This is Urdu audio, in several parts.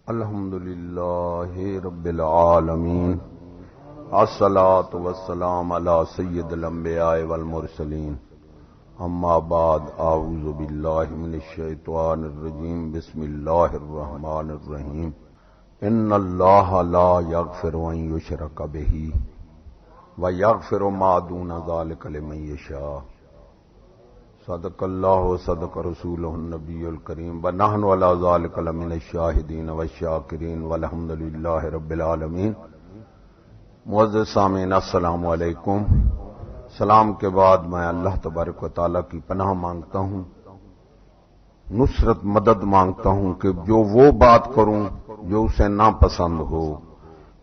الحمدللہ رب العالمین الصلاة والسلام علی سید الانبیاء والمرسلین اما بعد اعوذ باللہ من الشیطان الرجیم بسم اللہ الرحمن الرحیم ان اللہ لا یغفر ان یشرک بہ ویغفر ما دون ذلک لمن یشاء صدق اللہ صدق رسولہ النبی الکریم ونحن علی ذلک لمن الشاہدین والشاکرین والحمد للہ رب العالمین۔ معزز سامعین السلام علیکم۔ سلام کے بعد میں اللہ تبارک و تعالیٰ کی پناہ مانگتا ہوں، نصرت مدد مانگتا ہوں کہ جو وہ بات کروں جو اسے ناپسند ہو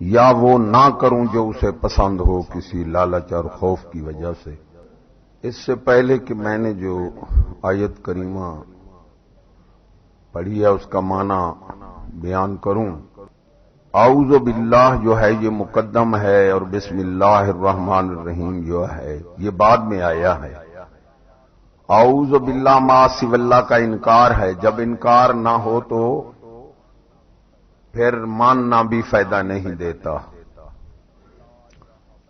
یا وہ نہ کروں جو اسے پسند ہو کسی لالچ اور خوف کی وجہ سے۔ اس سے پہلے کہ میں نے جو آیت کریمہ پڑھی ہے اس کا معنی بیان کروں، اعوذ باللہ جو ہے یہ مقدم ہے اور بسم اللہ الرحمن الرحیم جو ہے یہ بعد میں آیا ہے۔ اعوذ باللہ ما سوی اللہ کا انکار ہے، جب انکار نہ ہو تو پھر ماننا بھی فائدہ نہیں دیتا،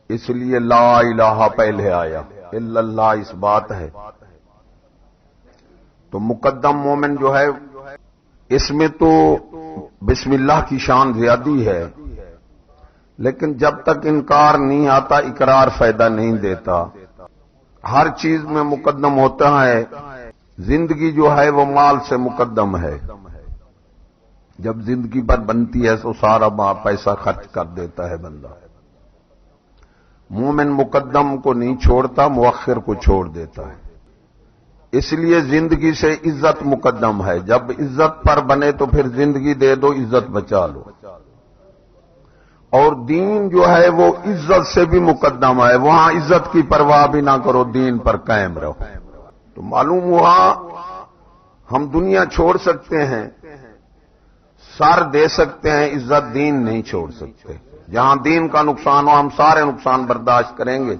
اس لیے لا الہ پہلے آیا، الا اللہ اس بات ہے۔ تو مقدم مومن جو ہے اس میں تو بسم اللہ کی شان زیادی ہے، لیکن جب تک انکار نہیں آتا اقرار فائدہ نہیں دیتا۔ ہر چیز میں مقدم ہوتا ہے، زندگی جو ہے وہ مال سے مقدم ہے، جب زندگی پر بنتی ہے تو سارا پیسہ خرچ کر دیتا ہے بندہ۔ مومن مقدم کو نہیں چھوڑتا، مؤخر کو چھوڑ دیتا ہے، اس لیے زندگی سے عزت مقدم ہے۔ جب عزت پر بنے تو پھر زندگی دے دو، عزت بچا لو۔ اور دین جو ہے وہ عزت سے بھی مقدم ہے، وہاں عزت کی پرواہ بھی نہ کرو، دین پر قائم رہو۔ تو معلوم ہوا ہم دنیا چھوڑ سکتے ہیں، سر دے سکتے ہیں، عزت دین نہیں چھوڑ سکتے۔ جہاں دین کا نقصان ہو ہم سارے نقصان برداشت کریں گے۔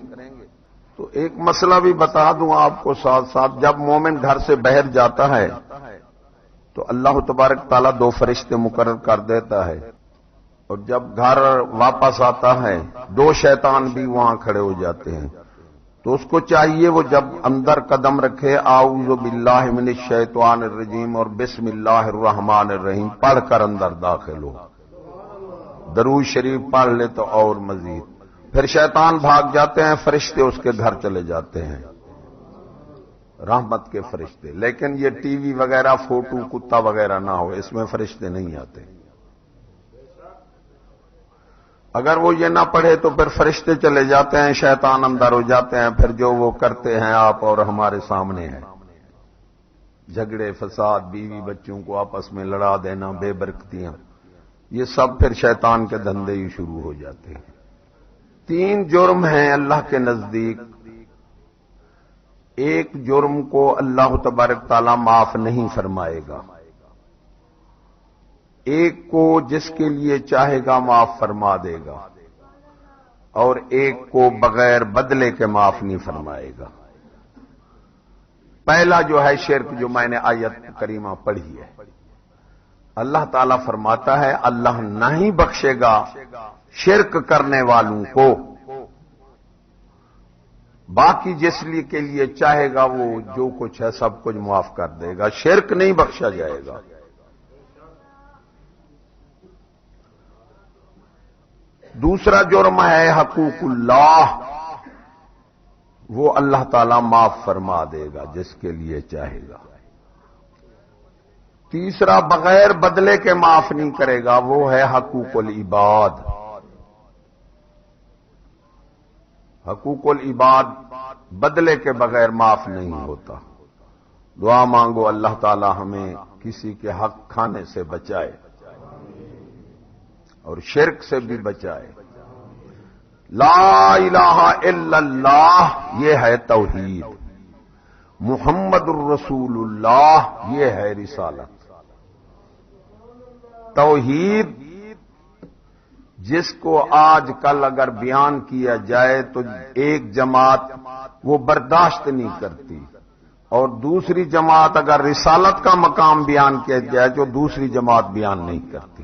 تو ایک مسئلہ بھی بتا دوں آپ کو ساتھ ساتھ، جب مومن گھر سے باہر جاتا ہے تو اللہ تبارک تعالیٰ 2 فرشتے مقرر کر دیتا ہے، اور جب گھر واپس آتا ہے 2 شیطان بھی وہاں کھڑے ہو جاتے ہیں۔ تو اس کو چاہیے وہ جب اندر قدم رکھے اعوذ باللہ من الشیطان الرجیم اور بسم اللہ الرحمن الرحیم پڑھ کر اندر داخل ہو، درود شریف پڑھ لے تو اور مزید۔ پھر شیطان بھاگ جاتے ہیں، فرشتے اس کے گھر چلے جاتے ہیں، رحمت کے فرشتے۔ لیکن یہ ٹی وی وغیرہ فوٹو کتا وغیرہ نہ ہو، اس میں فرشتے نہیں آتے۔ اگر وہ یہ نہ پڑھے تو پھر فرشتے چلے جاتے ہیں، شیطان اندر ہو جاتے ہیں، پھر جو وہ کرتے ہیں آپ اور ہمارے سامنے ہے، جھگڑے فساد، بیوی بچوں کو آپس میں لڑا دینا، بے برکتیاں، یہ سب پھر شیطان کے دھندے ہی شروع ہو جاتے ہیں۔ 3 جرم ہیں اللہ کے نزدیک۔ ایک جرم کو اللہ تبارک تعالیٰ معاف نہیں فرمائے گا، ایک کو جس کے لیے چاہے گا معاف فرما دے گا، اور ایک کو بغیر بدلے کے معاف نہیں فرمائے گا۔ پہلا جو ہے شرک، جو میں نے آیت کریمہ پڑھی ہے، اللہ تعالیٰ فرماتا ہے اللہ نہیں بخشے گا شرک کرنے والوں کو، باقی جس لیے کے لیے چاہے گا وہ جو کچھ ہے سب کچھ معاف کر دے گا، شرک نہیں بخشا جائے گا۔ دوسرا جرم ہے حقوق اللہ، وہ اللہ تعالیٰ معاف فرما دے گا جس کے لیے چاہے گا۔ تیسرا بغیر بدلے کے معاف نہیں کرے گا، وہ ہے حقوق العباد۔ حقوق العباد بدلے کے بغیر معاف نہیں ہوتا۔ دعا مانگو اللہ تعالی ہمیں کسی کے حق کھانے سے بچائے اور شرک سے بھی بچائے۔ لا الہ الا اللہ یہ ہے توحید، محمد الرسول اللہ یہ ہے رسالت۔ توحید جس کو آج کل اگر بیان کیا جائے تو ایک جماعت وہ برداشت نہیں کرتی، اور دوسری جماعت اگر رسالت کا مقام بیان کیا جائے تو دوسری جماعت بیان نہیں کرتی۔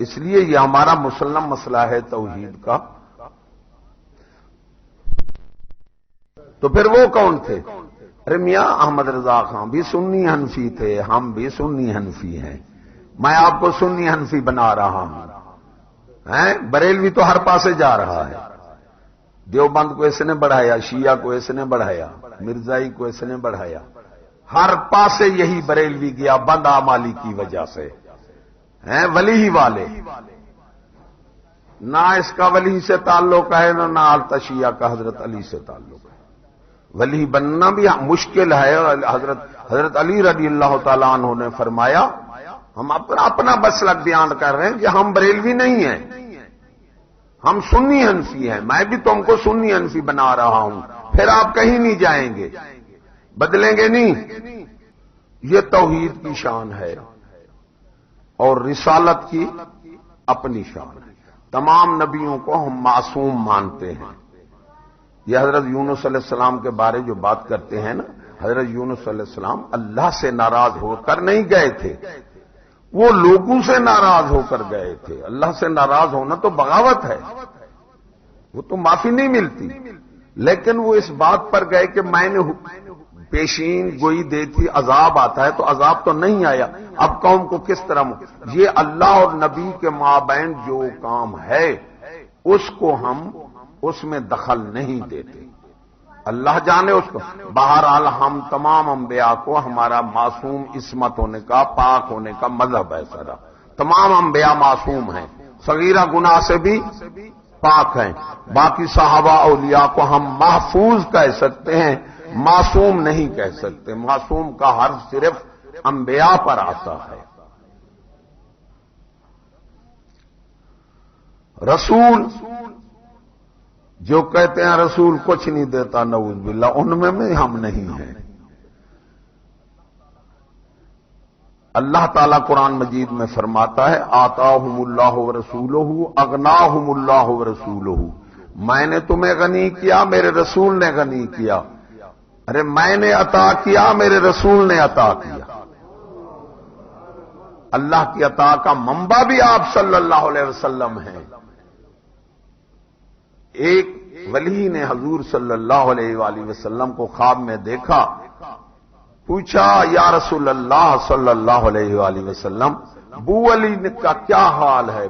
اس لیے یہ ہمارا مسلم مسئلہ ہے توحید کا. تو پھر وہ کون تھے؟ ارے میاں احمد رضا خان بھی سنی حنفی تھے، ہم بھی سنی حنفی ہیں. میں آپ کو سنی حنفی بنا رہا ہوں. بریلوی تو ہر پاسے جا رہا ہے. دیوبند کو اس نے بڑھایا، شیعہ کو اس نے بڑھایا، مرزائی کو اس نے بڑھایا. ہر پاسے یہی بریلوی گیا بند اعمالی کی وجہ سے. ولی ہی والے، نہ اس کا ولی سے تعلق ہے نہ شیعہ کا حضرت علی سے تعلق ہے. ولی بننا بھی مشکل ہے. حضرت علی رضی اللہ تعالیٰ عنہ نے فرمایا، ہم اپنا مسلک بیان کر رہے ہیں کہ ہم بریلوی نہیں ہیں، ہم سنی حنفی ہیں. میں بھی تم کو سنی حنفی بنا رہا ہوں، پھر آپ کہیں نہیں جائیں گے، بدلیں گے نہیں. یہ توحید کی شان ہے اور رسالت کی اپنی شان ہے. تمام نبیوں کو ہم معصوم مانتے ہیں. یہ حضرت یونس علیہ السلام کے بارے جو بات کرتے ہیں نا، حضرت یونس علیہ السلام اللہ سے ناراض ہو کر نہیں گئے تھے، وہ لوگوں سے ناراض ہو کر گئے تھے. اللہ سے ناراض ہونا تو بغاوت ہے، وہ تو معافی نہیں ملتی. لیکن وہ اس بات پر گئے کہ میں نے پیشین گوئی دی تھی عذاب آتا ہے، تو عذاب تو نہیں آیا. اب قوم کو کس طرح یہ اللہ اور نبی کے مابین جو کام ہے اس کو ہم اس میں دخل نہیں دیتے. اللہ جانے اس کو. بہرحال ہم تمام انبیاء کو ہمارا معصوم عصمت ہونے کا، پاک ہونے کا مذہب ہے. سارا تمام انبیاء معصوم ہیں، صغیرہ گناہ سے بھی پاک ہیں. باقی صحابہ اولیاء کو ہم محفوظ کہہ سکتے ہیں، معصوم نہیں کہہ سکتے. معصوم کا حرف صرف انبیاء پر آتا ہے. رسول جو کہتے ہیں رسول کچھ نہیں دیتا، نعوذ باللہ، ان میں ہم نہیں ہیں. اللہ تعالیٰ قرآن مجید میں فرماتا ہے، آتاہم اللہ ورسولہ اغناہم اللہ ورسولہ. میں نے تمہیں غنی کیا، میرے رسول نے غنی کیا. ارے میں نے عطا کیا، میرے رسول نے عطا کیا. اللہ کی عطا کا منبع بھی آپ صلی اللہ علیہ وسلم ہیں. ایک ولی نے حضور صلی اللہ علیہ وآلہ وسلم کو خواب میں دیکھا، پوچھا یا رسول اللہ صلی اللہ علیہ وآلہ وسلم، بو علی کا کیا حال ہے؟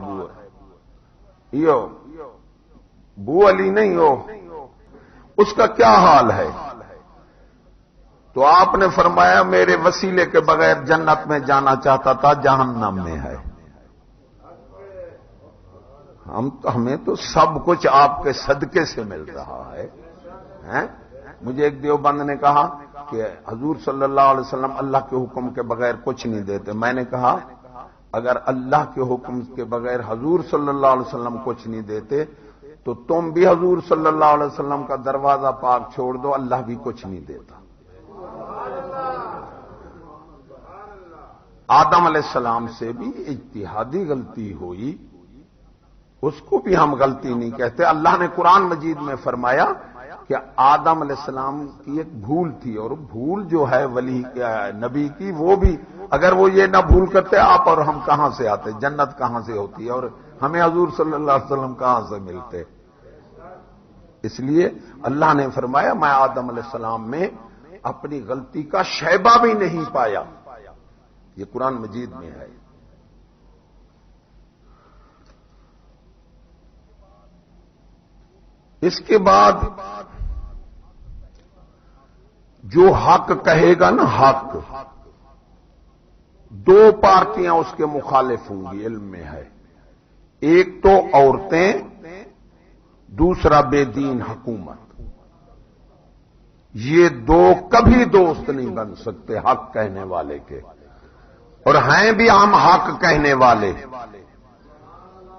بو علی نہیں ہو، اس کا کیا حال ہے؟ تو آپ نے فرمایا میرے وسیلے کے بغیر جنت میں جانا چاہتا تھا، جہنم میں ہے. ہمیں تو سب کچھ آپ کے صدقے سے مل رہا ہے. مجھے ایک دیوبند نے کہا کہ حضور صلی اللہ علیہ وسلم اللہ کے حکم کے بغیر کچھ نہیں دیتے. میں نے کہا اگر اللہ کے حکم کے بغیر حضور صلی اللہ علیہ وسلم کچھ نہیں دیتے تو تم بھی حضور صلی اللہ علیہ وسلم کا دروازہ پاک چھوڑ دو، اللہ بھی کچھ نہیں دیتا. آدم علیہ السلام سے بھی اجتہادی غلطی ہوئی، اس کو بھی ہم غلطی نہیں کہتے. اللہ نے قرآن مجید میں فرمایا کہ آدم علیہ السلام کی ایک بھول تھی، اور بھول جو ہے ولی نبی کی، وہ بھی اگر وہ یہ نہ بھول کرتے آپ اور ہم کہاں سے آتے، جنت کہاں سے ہوتی ہے، اور ہمیں حضور صلی اللہ علیہ وسلم کہاں سے ملتے. اس لیے اللہ نے فرمایا میں آدم علیہ السلام میں اپنی غلطی کا شیبہ بھی نہیں پایا. یہ قرآن مجید میں ہے. اس کے بعد جو حق کہے گا نا، حق، دو پارٹیاں اس کے مخالف ہوں گی، علم میں ہے. ایک تو عورتیں، دوسرا بے دین حکومت. یہ دو کبھی دوست نہیں بن سکتے حق کہنے والے کے. اور ہیں بھی ہم حق کہنے والے،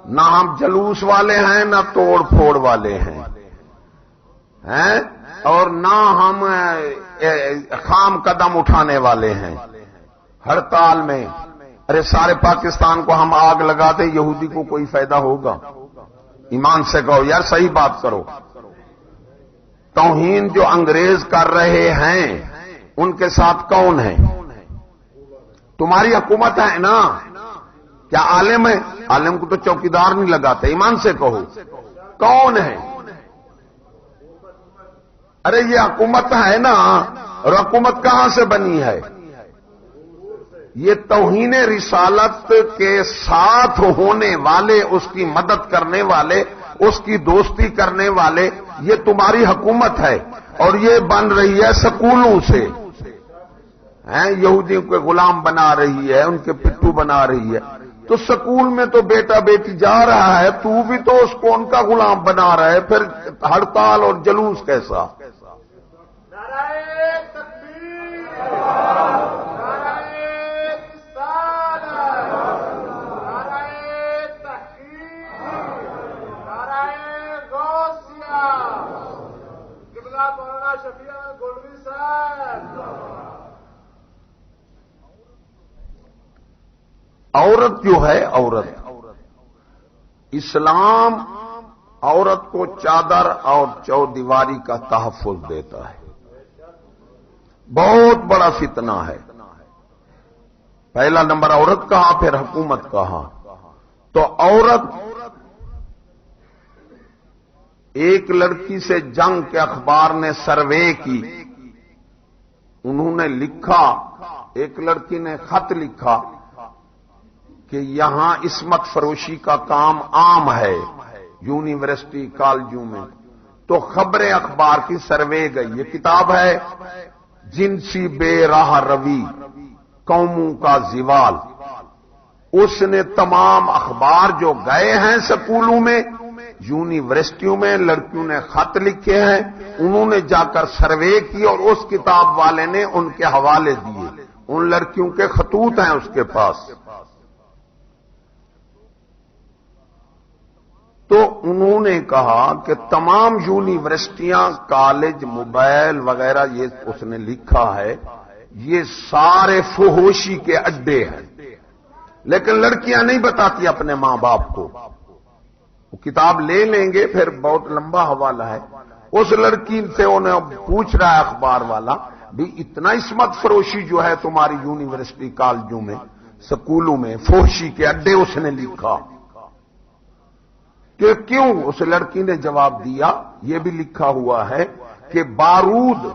نہ ہم جلوس والے ہیں نہ توڑ پھوڑ والے ہیں، اور نہ ہم خام قدم اٹھانے والے ہیں. ہڑتال میں ارے سارے پاکستان کو ہم آگ لگا دیں، یہودی کو کوئی فائدہ ہوگا؟ ایمان سے کہو یار، صحیح بات کرو. توہین جو انگریز کر رہے ہیں ان کے ساتھ کون ہے؟ تمہاری حکومت ہے نا. کیا عالم ہے؟ عالم کو تو چوکیدار نہیں لگاتے. ایمان سے کہو کون ہے؟ ارے یہ حکومت ہے نا، اور حکومت کہاں سے بنی ہے؟ یہ توہین رسالت کے ساتھ ہونے والے، اس کی مدد کرنے والے، اس کی دوستی کرنے والے، یہ تمہاری حکومت ہے. اور یہ بن رہی ہے سکولوں سے، یہودیوں کے غلام بنا رہی ہے، ان کے پٹھو بنا رہی ہے. تو سکول میں تو بیٹا بیٹی جا رہا ہے، تو بھی تو اس کو ان کا غلام بنا رہا ہے، پھر ہڑتال اور جلوس کیسا؟ عورت جو ہے، عورت، اسلام عورت کو چادر اور چودیواری کا تحفظ دیتا ہے. بہت بڑا فتنہ ہے. پہلا نمبر عورت کہا، پھر حکومت کہا. تو عورت، ایک لڑکی سے جنگ کے اخبار نے سروے کی، انہوں نے لکھا، ایک لڑکی نے خط لکھا کہ یہاں عصمت فروشی کا کام عام ہے یونیورسٹی کالجوں میں. تو خبریں اخبار کی سروے گئی. یہ کتاب ہے جنسی بے راہ روی قوموں کا زوال. اس نے تمام اخبار جو گئے ہیں سکولوں میں، یونیورسٹیوں میں، لڑکیوں نے خط لکھے ہیں، انہوں نے جا کر سروے کی اور اس کتاب والے نے ان کے حوالے دیے. ان لڑکیوں کے خطوط ہیں اس کے پاس. تو انہوں نے کہا کہ تمام یونیورسٹیاں، کالج، موبائل وغیرہ، یہ اس نے لکھا ہے، یہ سارے فحوشی کے اڈے ہیں. لیکن لڑکیاں نہیں بتاتی اپنے ماں باپ کو. وہ کتاب لے لیں گے، پھر بہت لمبا حوالہ ہے. اس لڑکی سے انہیں پوچھ رہا ہے اخبار والا، بھی اتنا عصمت فروشی جو ہے تمہاری یونیورسٹی کالجوں میں، سکولوں میں، فحوشی کے اڈے، اس نے لکھا کہ کیوں؟ اس لڑکی نے جواب دیا، یہ بھی لکھا ہوا ہے کہ بارود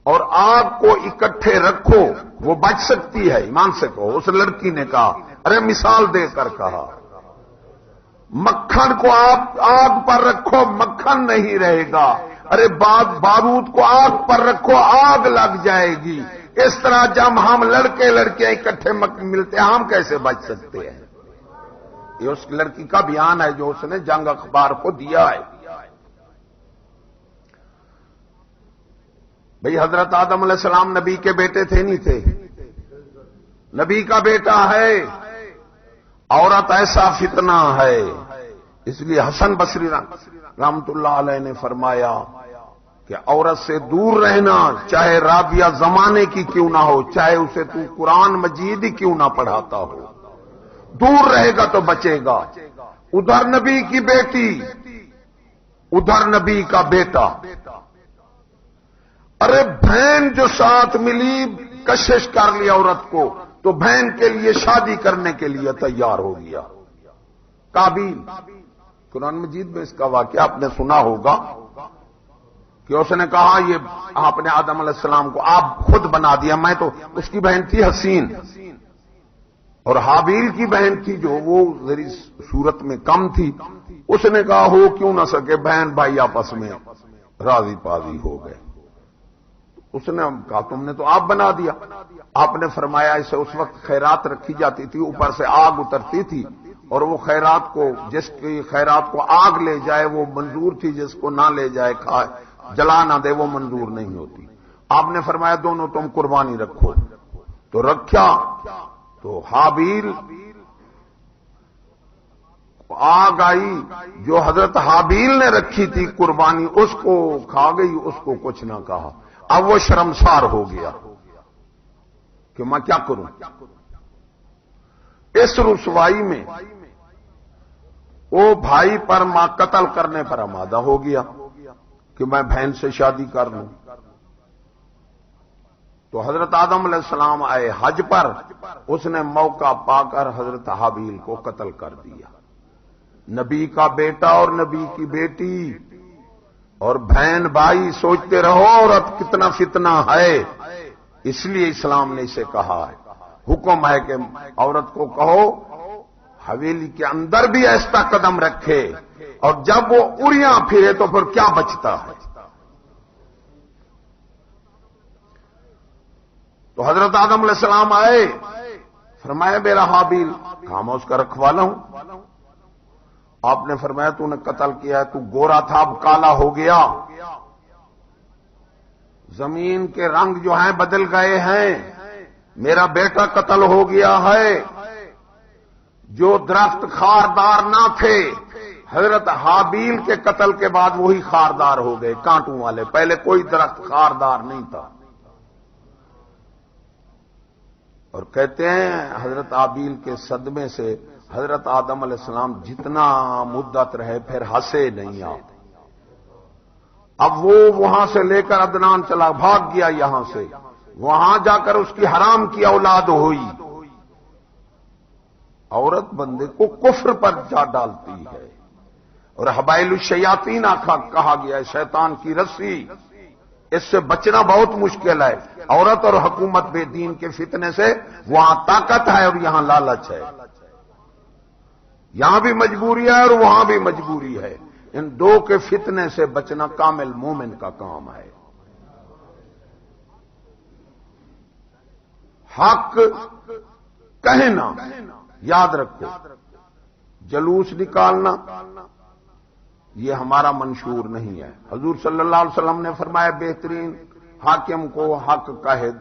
اور آگ کو اکٹھے رکھو وہ بچ سکتی ہے. ایمان سے کہو. اس لڑکی نے کہا، ارے مثال دے کر کہا، مکھن کو آپ آگ پر رکھو، مکھن نہیں رہے گا. ارے بارود کو آگ پر رکھو، آگ لگ جائے گی. اس طرح جب ہم لڑکے لڑکیاں اکٹھے ملتے ہیں، ہم کیسے بچ سکتے ہیں؟ یہ اس لڑکی کا بیان ہے جو اس نے جنگ اخبار کو دیا ہے. بھئی حضرت آدم علیہ السلام نبی کے بیٹے تھے نہیں تھے؟ نبی کا بیٹا ہے. عورت ایسا فتنہ ہے. اس لیے حسن بصری رحمت اللہ علیہ نے فرمایا کہ عورت سے دور رہنا، چاہے رابعہ زمانے کی کیوں نہ ہو، چاہے اسے تو قرآن مجید ہی کیوں نہ پڑھاتا ہو، دور رہے گا تو بچے گا. ادھر نبی کی بیٹی، ادھر نبی کا بیٹا. ارے بہن جو ساتھ ملی، کشش کر لیا عورت کو، تو بہن کے لیے شادی کرنے کے لیے تیار ہو گیا. قابیل، قرآن مجید میں اس کا واقعہ آپ نے سنا ہوگا کہ اس نے کہا، یہ آپ نے آدم علیہ السلام کو آپ خود بنا دیا، میں تو، اس کی بہن تھی حسین، اور حابیل کی بہن تھی جو وہ ذری صورت میں کم تھی. اس نے کہا ہو کیوں نہ سکے، بہن بھائی آپس میں راضی پازی ہو گئے. اس نے کہا تم نے تو آپ بنا دیا. آپ نے فرمایا اسے اس وقت خیرات رکھی جاتی تھی، اوپر سے آگ اترتی تھی، اور وہ خیرات کو، جس کی خیرات کو آگ لے جائے وہ منظور تھی، جس کو نہ لے جائے، کھائے جلا نہ دے، وہ منظور نہیں ہوتی. آپ نے فرمایا دونوں تم قربانی رکھو. تو رکھا. تو حابیل آگ آئی، جو حضرت حابیل نے رکھی تھی قربانی، اس کو کھا گئی، اس کو کچھ نہ کہا. اب وہ شرمسار ہو گیا کہ میں کیا کروں. اس رسوائی میں وہ بھائی پر ماں قتل کرنے پر آمادہ ہو گیا کہ میں بہن سے شادی کر لوں. تو حضرت آدم علیہ السلام آئے حج پر، اس نے موقع پا کر حضرت حابیل کو قتل کر دیا۔ نبی کا بیٹا اور نبی کی بیٹی اور بہن بھائی، سوچتے رہو عورت کتنا فتنہ ہے، اس لیے اسلام نے اسے کہا ہے، حکم ہے کہ عورت کو کہو حویلی کے اندر بھی ایسا قدم رکھے، اور جب وہ اڑیاں پھرے تو پھر کیا بچتا ہے۔ تو حضرت آدم علیہ السلام آئے، فرمایا میرا حابیل، کہا میں اس کا رکھوالا ہوں۔ آپ نے فرمایا تو نے قتل کیا ہے، تو گورا تھا اب کالا ہو گیا، زمین کے رنگ جو ہیں بدل گئے ہیں، میرا بیٹا قتل ہو گیا ہے۔ جو درخت خاردار نہ تھے، حضرت حابیل کے قتل کے بعد وہی خاردار ہو گئے، کانٹوں والے، پہلے کوئی درخت خاردار نہیں تھا۔ اور کہتے ہیں حضرت حابیل کے صدمے سے حضرت آدم علیہ السلام جتنا مدت رہے پھر ہنسے نہیں آپ۔ اب وہ وہاں سے لے کر عدنان چلا، بھاگ گیا یہاں سے، وہاں جا کر اس کی حرام کی اولاد ہوئی۔ عورت بندے کو کفر پر جا ڈالتی ہے، اور حبائل الشیاطین کہا گیا ہے، شیطان کی رسی، اس سے بچنا بہت مشکل ہے۔ عورت اور حکومت بے دین کے فتنے سے وہاں طاقت ہے اور یہاں لالچ ہے، یہاں بھی مجبوری ہے اور وہاں بھی مجبوری ہے۔ ان دو کے فتنے سے بچنا کامل مومن کا کام ہے۔ حق کہنا، یاد رکھو، جلوس نکالنا یہ ہمارا منشور نہیں ہے۔ حضور صلی اللہ علیہ وسلم نے فرمایا بہترین حاکم کو حق کہے،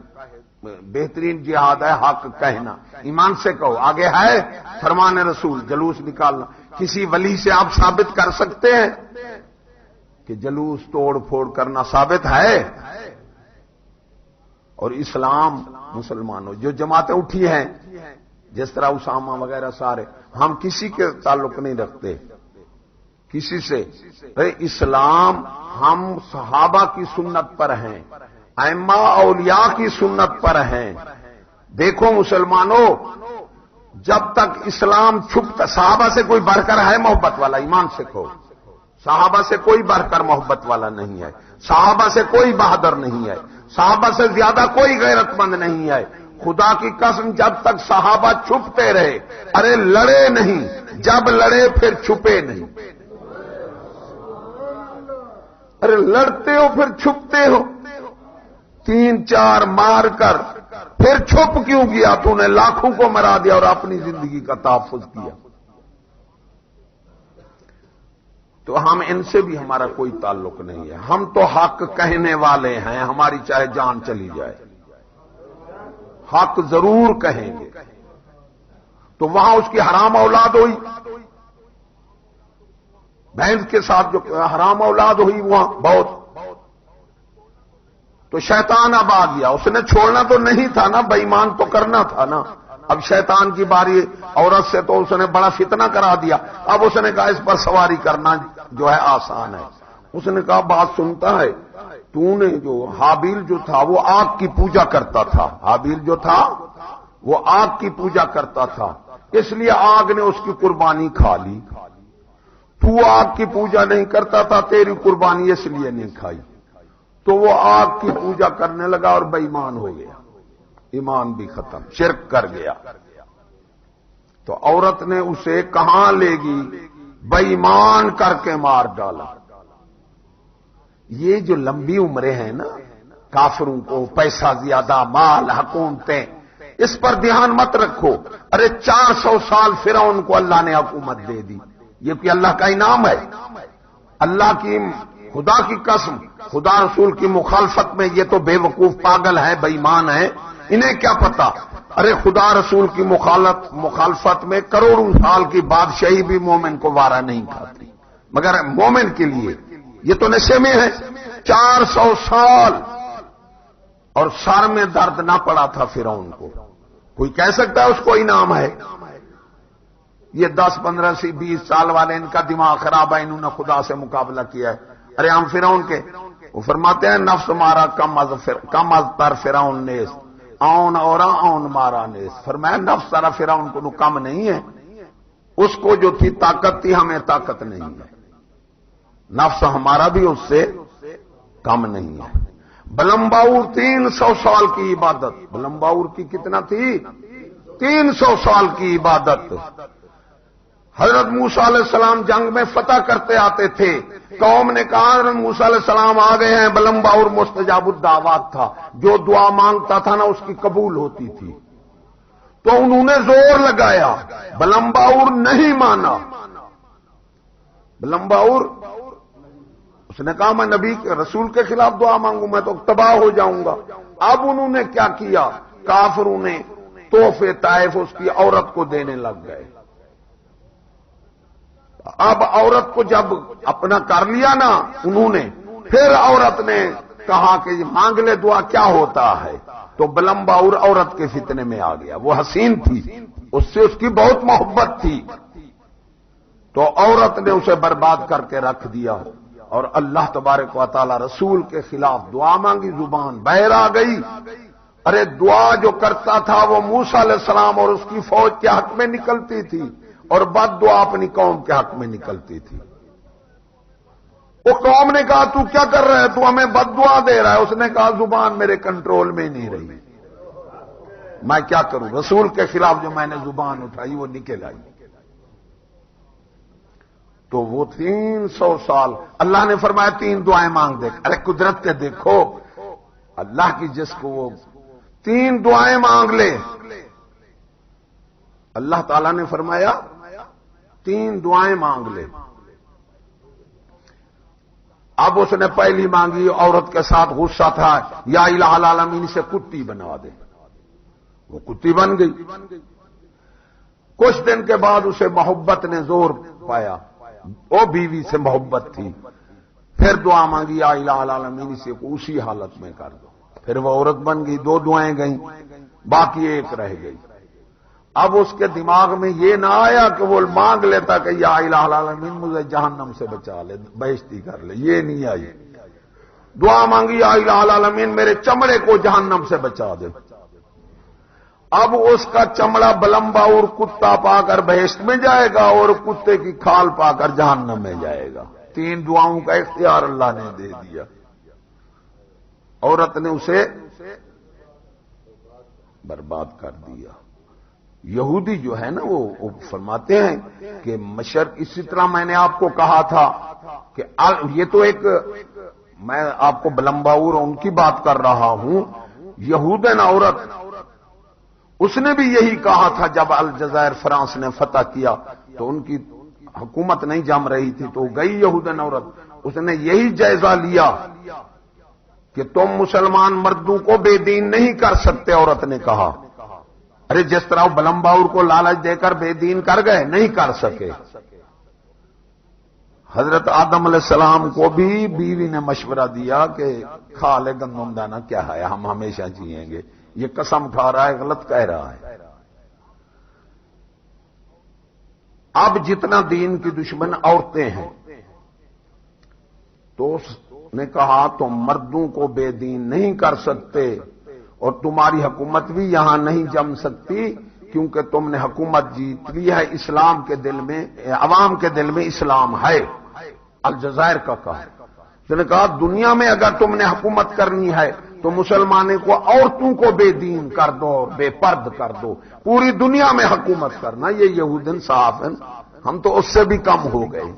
بہترین جہاد ہے حق کہنا، ایمان سے کہو۔ آگے ہے فرمان رسول جلوس نکالنا۔ کسی ولی سے آپ ثابت کر سکتے ہیں کہ جلوس توڑ پھوڑ کرنا ثابت ہے؟ اور اسلام، مسلمانوں جو جماعتیں اٹھی ہیں جس طرح اسامہ وغیرہ سارے، ہم کسی کے تعلق نہیں رکھتے کسی سے۔ اسلام ہم صحابہ کی سنت پر ہیں، ائمہ اولیاء کی سنت پر ہیں۔ دیکھو مسلمانوں، جب تک اسلام چھپتا، صحابہ سے کوئی بڑھ کر ہے محبت والا، ایمان سے کہو، صحابہ سے کوئی بڑھ کر محبت والا نہیں ہے، صحابہ سے کوئی بہادر نہیں ہے، صحابہ سے زیادہ کوئی غیرت مند نہیں ہے۔ خدا کی قسم جب تک صحابہ چھپتے رہے، ارے لڑے نہیں، جب لڑے پھر چھپے نہیں۔ ارے لڑتے ہو پھر چھپتے ہو، 3-4 مار کر پھر چھپ کیوں گیا؟ تو نے لاکھوں کو مرا دیا اور اپنی زندگی کا تحفظ کیا۔ تو ہم ان سے بھی ہمارا کوئی تعلق نہیں ہے، ہم تو حق کہنے والے ہیں، ہماری چاہے جان چلی جائے حق ضرور کہیں گے۔ تو وہاں اس کی حرام اولاد ہوئی، بہن کے ساتھ جو حرام اولاد ہوئی وہاں بہت، تو شیطان اب آ گیا، اس نے چھوڑنا تو نہیں تھا نا، بے ایمان تو کرنا تھا نا۔ اب شیطان کی باری، عورت سے تو اس نے بڑا فتنہ کرا دیا۔ اب اس نے کہا اس پر سواری کرنا جو ہے آسان ہے۔ اس نے کہا بات سنتا ہے، تو نے جو حابیل جو تھا وہ آگ کی پوجا کرتا تھا، حابیل جو تھا وہ آگ کی پوجا کرتا تھا، اس لیے آگ نے اس کی قربانی کھا لی۔ تو آگ کی پوجا نہیں کرتا تھا، تیری قربانی اس لیے نہیں کھائی۔ تو وہ آگ کی پوجا کرنے لگا اور بے ایمان ہو گیا، ایمان بھی ختم، شرک کر گیا۔ تو عورت نے اسے کہاں لے گی؟ بے ایمان کر کے مار ڈالا۔ یہ جو لمبی عمریں ہیں نا، کافروں کو پیسہ زیادہ، مال، حکومتیں، اس پر دھیان مت رکھو۔ ارے 400 سال فرعون کو اللہ نے حکومت دے دی، یہ کہ اللہ کا انعام ہے؟ اللہ کی، خدا کی قسم، خدا رسول کی مخالفت میں یہ تو بے وقوف پاگل ہیں، بے ایمان ہیں، انہیں کیا پتا؟ ارے خدا رسول کی مخالفت میں کروڑوں سال کی بادشاہی بھی مومن کو وارا نہیں کھاتی، مگر مومن کے لیے یہ تو نشے میں ہے۔ 400 سال اور سر میں درد نہ پڑا تھا فرعون کو، کوئی کہہ سکتا ہے اس کو انعام ہے؟ یہ 10, 15 سے 20 سال والے ان کا دماغ خراب ہے، انہوں نے خدا سے مقابلہ کیا ہے۔ ارے ہم فرعون کے وہ فرماتے ہیں نفس مارا کم از تر فرعون نیس اون اورا اون مارا نیس. فرمایا نفس سارا فرعون کو کم نہیں ہے، اس کو جو تھی طاقت تھی ہمیں طاقت نہیں ہے. نفس ہمارا بھی اس سے کم نہیں ہے. بلمباور 300 سال کی عبادت. بلمباور کی کتنا تھی؟ 300 سال کی عبادت. حضرت موسیٰ علیہ السلام جنگ میں فتح کرتے آتے تھے. قوم نے کہا حضرت موسیٰ علیہ السلام آ گئے ہیں. بلمباور مستجاب الدعوات تھا، جو دعا مانگتا تھا نا اس کی قبول ہوتی تھی. تو انہوں نے زور لگایا، بلمباور نہیں مانا. بلمباور اس نے کہا میں نبی کے رسول کے خلاف دعا مانگوں میں تو تباہ ہو جاؤں گا. اب انہوں نے کیا کیا؟ کافروں نے تحفے طائف اس کی عورت کو دینے لگ گئے. اب عورت کو جب اپنا کر لیا نا انہوں نے، پھر عورت نے کہا کہ مانگ لے دعا کیا ہوتا ہے. تو بلمباور عورت کے فتنے میں آ گیا. وہ حسین تھی، اس سے اس کی بہت محبت تھی، تو عورت نے اسے برباد کر کے رکھ دیا. اور اللہ تبارک و تعالی رسول کے خلاف دعا مانگی، زبان بہر آ گئی. ارے دعا جو کرتا تھا وہ موسیٰ علیہ السلام اور اس کی فوج کے حق میں نکلتی تھی، اور بد دعا اپنی قوم کے حق میں نکلتی تھی. وہ قوم نے کہا تو کیا کر رہا ہے، تو ہمیں بد دعا دے رہا ہے. اس نے کہا زبان میرے کنٹرول میں نہیں رہی، میں کیا کروں. رسول کے خلاف جو میں نے زبان اٹھائی وہ نکل آئی. تو وہ 300 سال اللہ نے فرمایا 3 دعائیں مانگ دے. ارے قدرت کے دیکھو اللہ کی، جس کو وہ 3 دعائیں مانگ لے. اللہ تعالیٰ نے فرمایا 3 دعائیں مانگ لے. اب اس نے پہلی مانگی، عورت کے ساتھ غصہ تھا، یا الہ العالمین سے کتی بنوا دے. وہ کتی بن گئی. کچھ دن کے بعد اسے محبت نے زور پایا، وہ بیوی سے محبت تھی. پھر دعا مانگی یا الہ العالمین سے کو اسی حالت میں کر دو. پھر وہ عورت بن گئی. 2 دعائیں گئیں، باقی ایک رہ گئی. اب اس کے دماغ میں یہ نہ آیا کہ وہ مانگ لیتا کہ یا الہ العالمین مجھے جہنم سے بچا لے، بہشتی کر لے. یہ نہیں آئی. دعا مانگی یا الہ العالمین میرے چمڑے کو جہنم سے بچا دے. اب اس کا چمڑا بلمباور کتا پا کر بہشت میں جائے گا اور کتے کی کھال پا کر جہنم میں جائے گا. 3 دعاؤں کا اختیار اللہ نے دے دیا. عورت نے اسے برباد کر دیا. یہودی جو ہے نا وہ فرماتے ہیں کہ مشرق، اسی طرح میں نے آپ کو کہا تھا کہ یہ تو ایک، میں آپ کو بلمباور ان کی بات کر رہا ہوں. یہودن عورت، اس نے بھی یہی کہا تھا جب الجزائر فرانس نے فتح کیا تو ان کی حکومت نہیں جم رہی تھی تو گئی یہودن عورت. اس نے یہی جائزہ لیا کہ تم مسلمان مردوں کو بے دین نہیں کر سکتے. عورت نے کہا ارے جس طرح بلمباور کو لالچ دے کر بے دین کر گئے، نہیں کر سکے. حضرت آدم علیہ السلام کو بھی بیوی نے مشورہ دیا کہ کھا لے گندم دانا، کیا ہے ہم ہمیشہ جیئیں گے. یہ قسم کھا رہا ہے، غلط کہہ رہا ہے. اب جتنا دین کی دشمن عورتیں ہیں، تو اس نے کہا تم مردوں کو بے دین نہیں کر سکتے اور تمہاری حکومت بھی یہاں نہیں جم سکتی کیونکہ تم نے حکومت جیت لی ہے. اسلام کے دل میں، عوام کے دل میں اسلام ہے. الجزائر کا کہا. اس نے کہا دنیا میں اگر تم نے حکومت کرنی ہے تو مسلمانوں کو، عورتوں کو بے دین کر دو اور بے پرد کر دو. پوری دنیا میں حکومت کرنا. یہ یہودن صاحب ہیں، ہم تو اس سے بھی کم ہو گئے.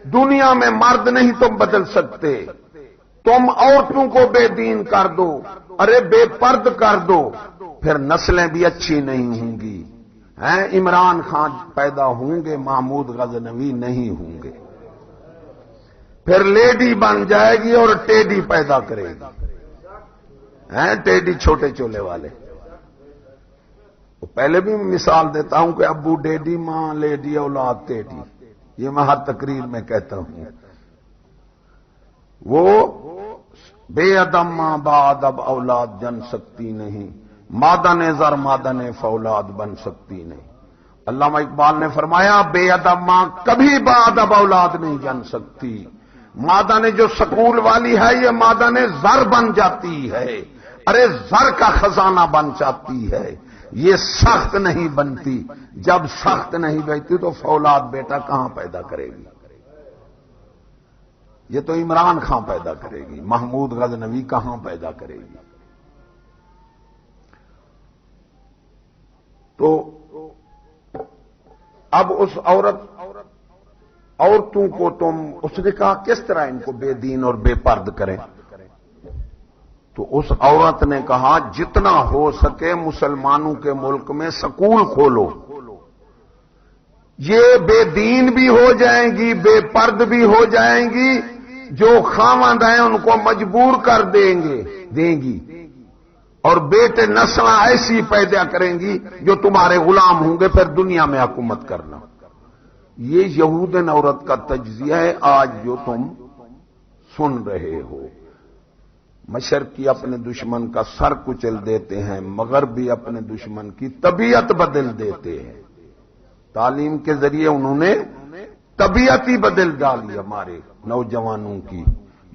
دنیا میں مرد نہیں تم بدل سکتے. تم عورتوں کو بے دین کر دو، ارے بے پرد کر دو، پھر نسلیں بھی اچھی نہیں ہوں گی. عمران خان پیدا ہوں گے، محمود غزنوی نہیں ہوں گے. پھر لیڈی بن جائے گی اور ٹیڈی پیدا کرے گی. ٹیڈی چھوٹے چولے والے. پہلے بھی مثال دیتا ہوں کہ ابو ڈیڈی، ماں لیڈی، اولاد ٹیڈی. یہ میں ہر تقریر میں کہتا ہوں. وہ بے ادب ماں با ادب اولاد جن سکتی نہیں، مادہ نے زر مادہ نے فولاد بن سکتی نہیں. علامہ اقبال نے فرمایا بے ادب ماں کبھی با ادب اولاد نہیں جن سکتی، معدن جو سکول والی ہے یہ معدن زر بن جاتی ہے، ارے زر کا خزانہ بن جاتی ہے، یہ سخت نہیں بنتی۔ جب سخت نہیں بنتی تو فولاد بیٹا کہاں پیدا کرے گی؟ یہ تو عمران خان پیدا کرے گی، محمود غزنوی کہاں پیدا کرے گی؟ تو اب اس عورتوں کو تم، اس نے کہا کس طرح ان کو بے دین اور بے پرد کریں؟ تو اس عورت نے کہا جتنا ہو سکے مسلمانوں کے ملک میں سکول کھولو، یہ بے دین بھی ہو جائیں گی، بے پرد بھی ہو جائیں گی، جو خاوند ہیں ان کو مجبور کر دیں گی، اور بیٹے نسلیں ایسی پیدا کریں گی جو تمہارے غلام ہوں گے، پھر دنیا میں حکومت کرنا۔ یہ یہودن عورت کا تجزیہ ہے آج جو تم سن رہے ہو۔ مشرقی اپنے دشمن کا سر کچل دیتے ہیں، مغربی اپنے دشمن کی طبیعت بدل دیتے ہیں۔ تعلیم کے ذریعے انہوں نے طبیعت ہی بدل ڈالی ہمارے نوجوانوں کی۔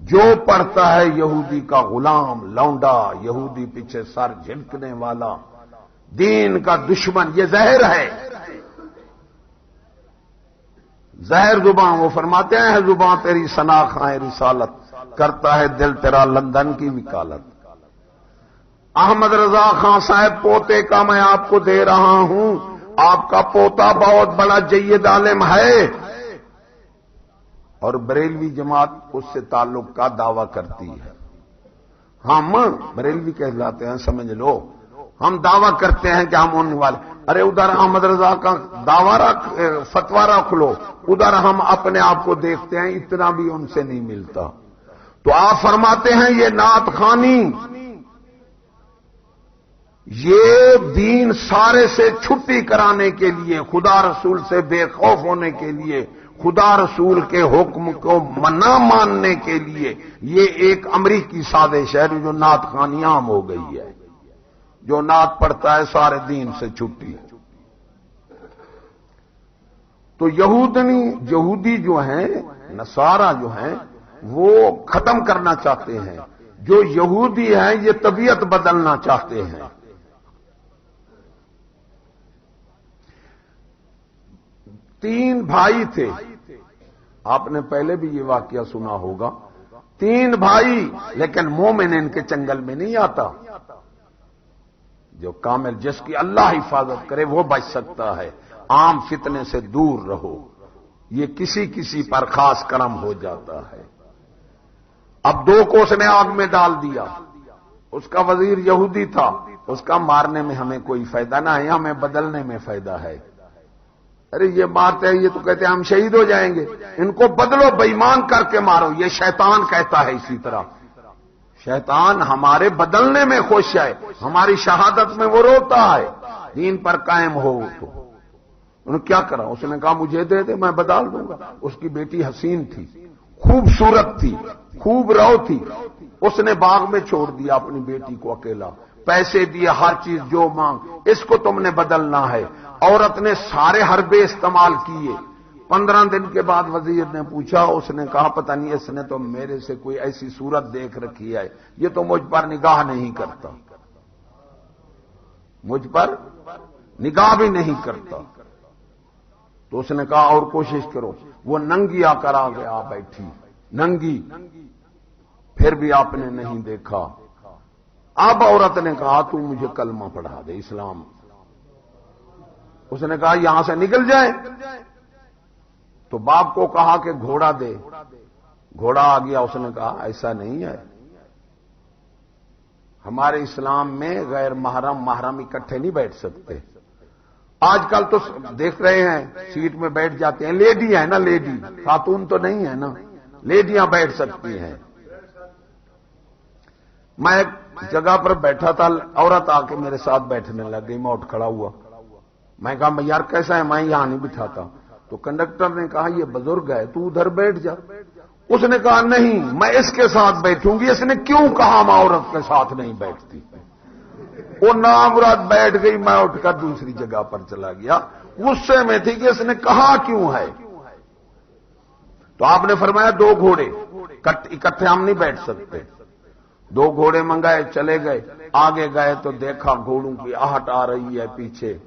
جو پڑھتا ہے یہودی کا غلام، لونڈا، یہودی پیچھے سر جھٹکنے والا، دین کا دشمن، یہ زہر ہے، زہر زبان۔ وہ فرماتے ہیں زبان تیری سناخائیں رسالت، کرتا ہے دل تیرا لندن کی وکالت۔ احمد رضا خان صاحب پوتے کا میں آپ کو دے رہا ہوں، آپ کا پوتا بہت بڑا جید عالم ہے، اور بریلوی جماعت اس سے تعلق کا دعویٰ کرتی ہے۔ ہم بریلوی کہلاتے ہیں، سمجھ لو، ہم دعویٰ کرتے ہیں کہ ہم ہونے والے۔ ارے ادھر احمد رضا کا دعویٰ رکھ، فتویٰ رکھ لو، ادھر ہم اپنے آپ کو دیکھتے ہیں، اتنا بھی ان سے نہیں ملتا۔ تو آپ فرماتے ہیں یہ نعت خوانی، یہ دین سارے سے چھٹی کرانے کے لیے، خدا رسول سے بے خوف ہونے کے لیے، خدا رسول کے حکم کو نہ ماننے کے لیے، یہ ایک امریکی سازش ہے جو نعت خوانی عام ہو گئی ہے۔ جو نعت پڑھتا ہے سارے دین سے چھٹی۔ تو یہودی جو ہیں، نصارہ جو ہیں، وہ ختم کرنا چاہتے ہیں۔ جو یہودی ہیں یہ طبیعت بدلنا چاہتے ہیں۔ تین بھائی تھے، آپ نے پہلے بھی یہ واقعہ سنا ہوگا۔ تین بھائی، لیکن مومن ان کے چنگل میں نہیں آتا۔ جو کامل، جس کی اللہ حفاظت کرے وہ بچ سکتا ہے۔ عام فتنے سے دور رہو، یہ کسی پر خاص کرم ہو جاتا ہے۔ اب دو کو اس نے آگ میں ڈال دیا، اس کا وزیر یہودی تھا، اس کا مارنے میں ہمیں کوئی فائدہ نہ ہے، ہمیں بدلنے میں فائدہ ہے۔ ارے یہ مارتے ہیں، یہ تو کہتے ہیں ہم شہید ہو جائیں گے، ان کو بدلو، بے ایمان کر کے مارو۔ یہ شیطان کہتا ہے اسی طرح، شیطان ہمارے بدلنے میں خوش ہے، ہماری شہادت میں وہ روتا ہے۔ دین پر قائم ہو تو انہوں نے کیا کرا؟ اس نے کہا مجھے دے دے، میں بدل دوں گا۔ اس کی بیٹی حسین تھی، خوبصورت تھی، خوب رو تھی، اس نے باغ میں چھوڑ دیا اپنی بیٹی کو اکیلا، پیسے دیے، ہر چیز جو مانگ، اس کو تم نے بدلنا ہے۔ عورت نے سارے حربے استعمال کیے۔ 15 دن کے بعد وزیر نے پوچھا، اس نے کہا پتہ نہیں اس نے تو میرے سے کوئی ایسی صورت دیکھ رکھی ہے، یہ تو مجھ پر نگاہ نہیں کرتا، مجھ پر نگاہ بھی نہیں کرتا۔ تو اس نے کہا اور کوشش کرو۔ وہ ننگی آ کر آگے آ بیٹھی، ننگی، پھر بھی آپ نے نہیں دیکھا۔ اب عورت نے کہا تو مجھے کلمہ پڑھا دے، اسلام۔ اس نے کہا یہاں سے نکل جائے، تو باپ کو کہا کہ گھوڑا دے، گھوڑا آ گیا۔ اس نے کہا ایسا نہیں ہے، ہمارے اسلام میں غیر محرم محرم اکٹھے نہیں بیٹھ سکتے۔ آج کل تو دیکھ رہے ہیں سیٹ میں بیٹھ جاتے ہیں، لیڈی ہے نا، لیڈی، خاتون تو نہیں ہے نا، لیڈیاں بیٹھ سکتی ہیں۔ میں ایک جگہ پر بیٹھا تھا، عورت آ کے میرے ساتھ بیٹھنے لگ گئی، میں اٹھ کھڑا ہوا، میں کہا میں یار کیسا ہے، میں یہاں نہیں بٹھاتا۔ تو کنڈکٹر نے کہا یہ بزرگ ہے، تو ادھر بیٹھ جا۔ اس نے کہا نہیں میں اس کے ساتھ بیٹھوں گی۔ اس نے کیوں کہا میں عورت کے ساتھ نہیں بیٹھتی؟ وہ نامراد بیٹھ گئی، میں اٹھ کر دوسری جگہ پر چلا گیا۔ غصے میں تھی کہ اس نے کہا کیوں ہے۔ تو آپ نے فرمایا 2 گھوڑے اکٹھے ہم نہیں بیٹھ سکتے. 2 گھوڑے منگائے, چلے گئے. آگے گئے تو دیکھا گھوڑوں کی آہٹ آ رہی ہے پیچھے.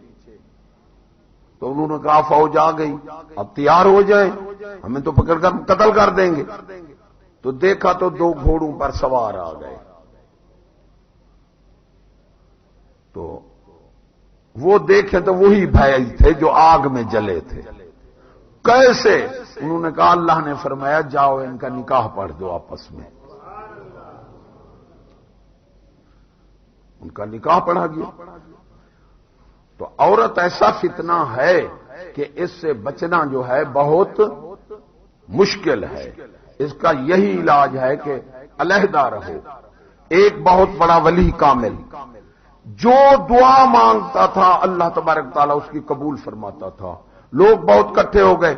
تو انہوں نے کہا فوج آ گئی, اب تیار ہو جائیں, ہمیں تو پکڑ کر قتل کر دیں گے. تو دیکھا تو 2 گھوڑوں پر سوار آ گئے. تو وہ دیکھے تو وہی بھائی تھے جو آگ میں جلے تھے. کیسے؟ انہوں نے کہا اللہ نے فرمایا جاؤ ان کا نکاح پڑھ دو آپس میں. ان کا نکاح پڑھا گیا. تو عورت ایسا فتنہ ہے کہ اس سے بچنا جو ہے بہت مشکل ہے. اس کا یہی علاج ہے کہ علیحدہ رہو. ایک بہت بڑا ولی کامل جو دعا مانگتا تھا اللہ تبارک تعالیٰ اس کی قبول فرماتا تھا. لوگ بہت اکٹھے ہو گئے,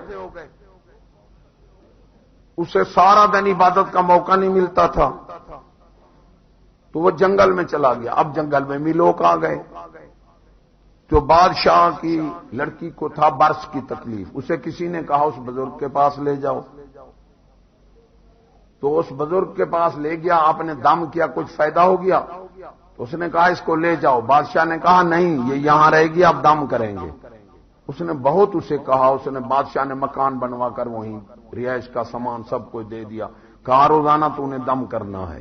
اسے سارا دن عبادت کا موقع نہیں ملتا تھا, تو وہ جنگل میں چلا گیا. اب جنگل میں بھی لوگ آ گئے. تو بادشاہ کی لڑکی کو تھا برس کی تکلیف, اسے کسی نے کہا اس بزرگ کے پاس لے جاؤ. تو اس بزرگ کے پاس لے گیا. آپ نے دم کیا, کچھ فائدہ ہو گیا. تو اس نے کہا اس کو لے جاؤ. بادشاہ نے کہا نہیں, یہ یہاں رہے گی, آپ دم کریں گے. اس نے بہت اسے کہا. اس نے بادشاہ نے مکان بنوا کر وہیں رہائش کا سامان سب کچھ دے دیا. کہا روزانہ تو انہیں دم کرنا ہے.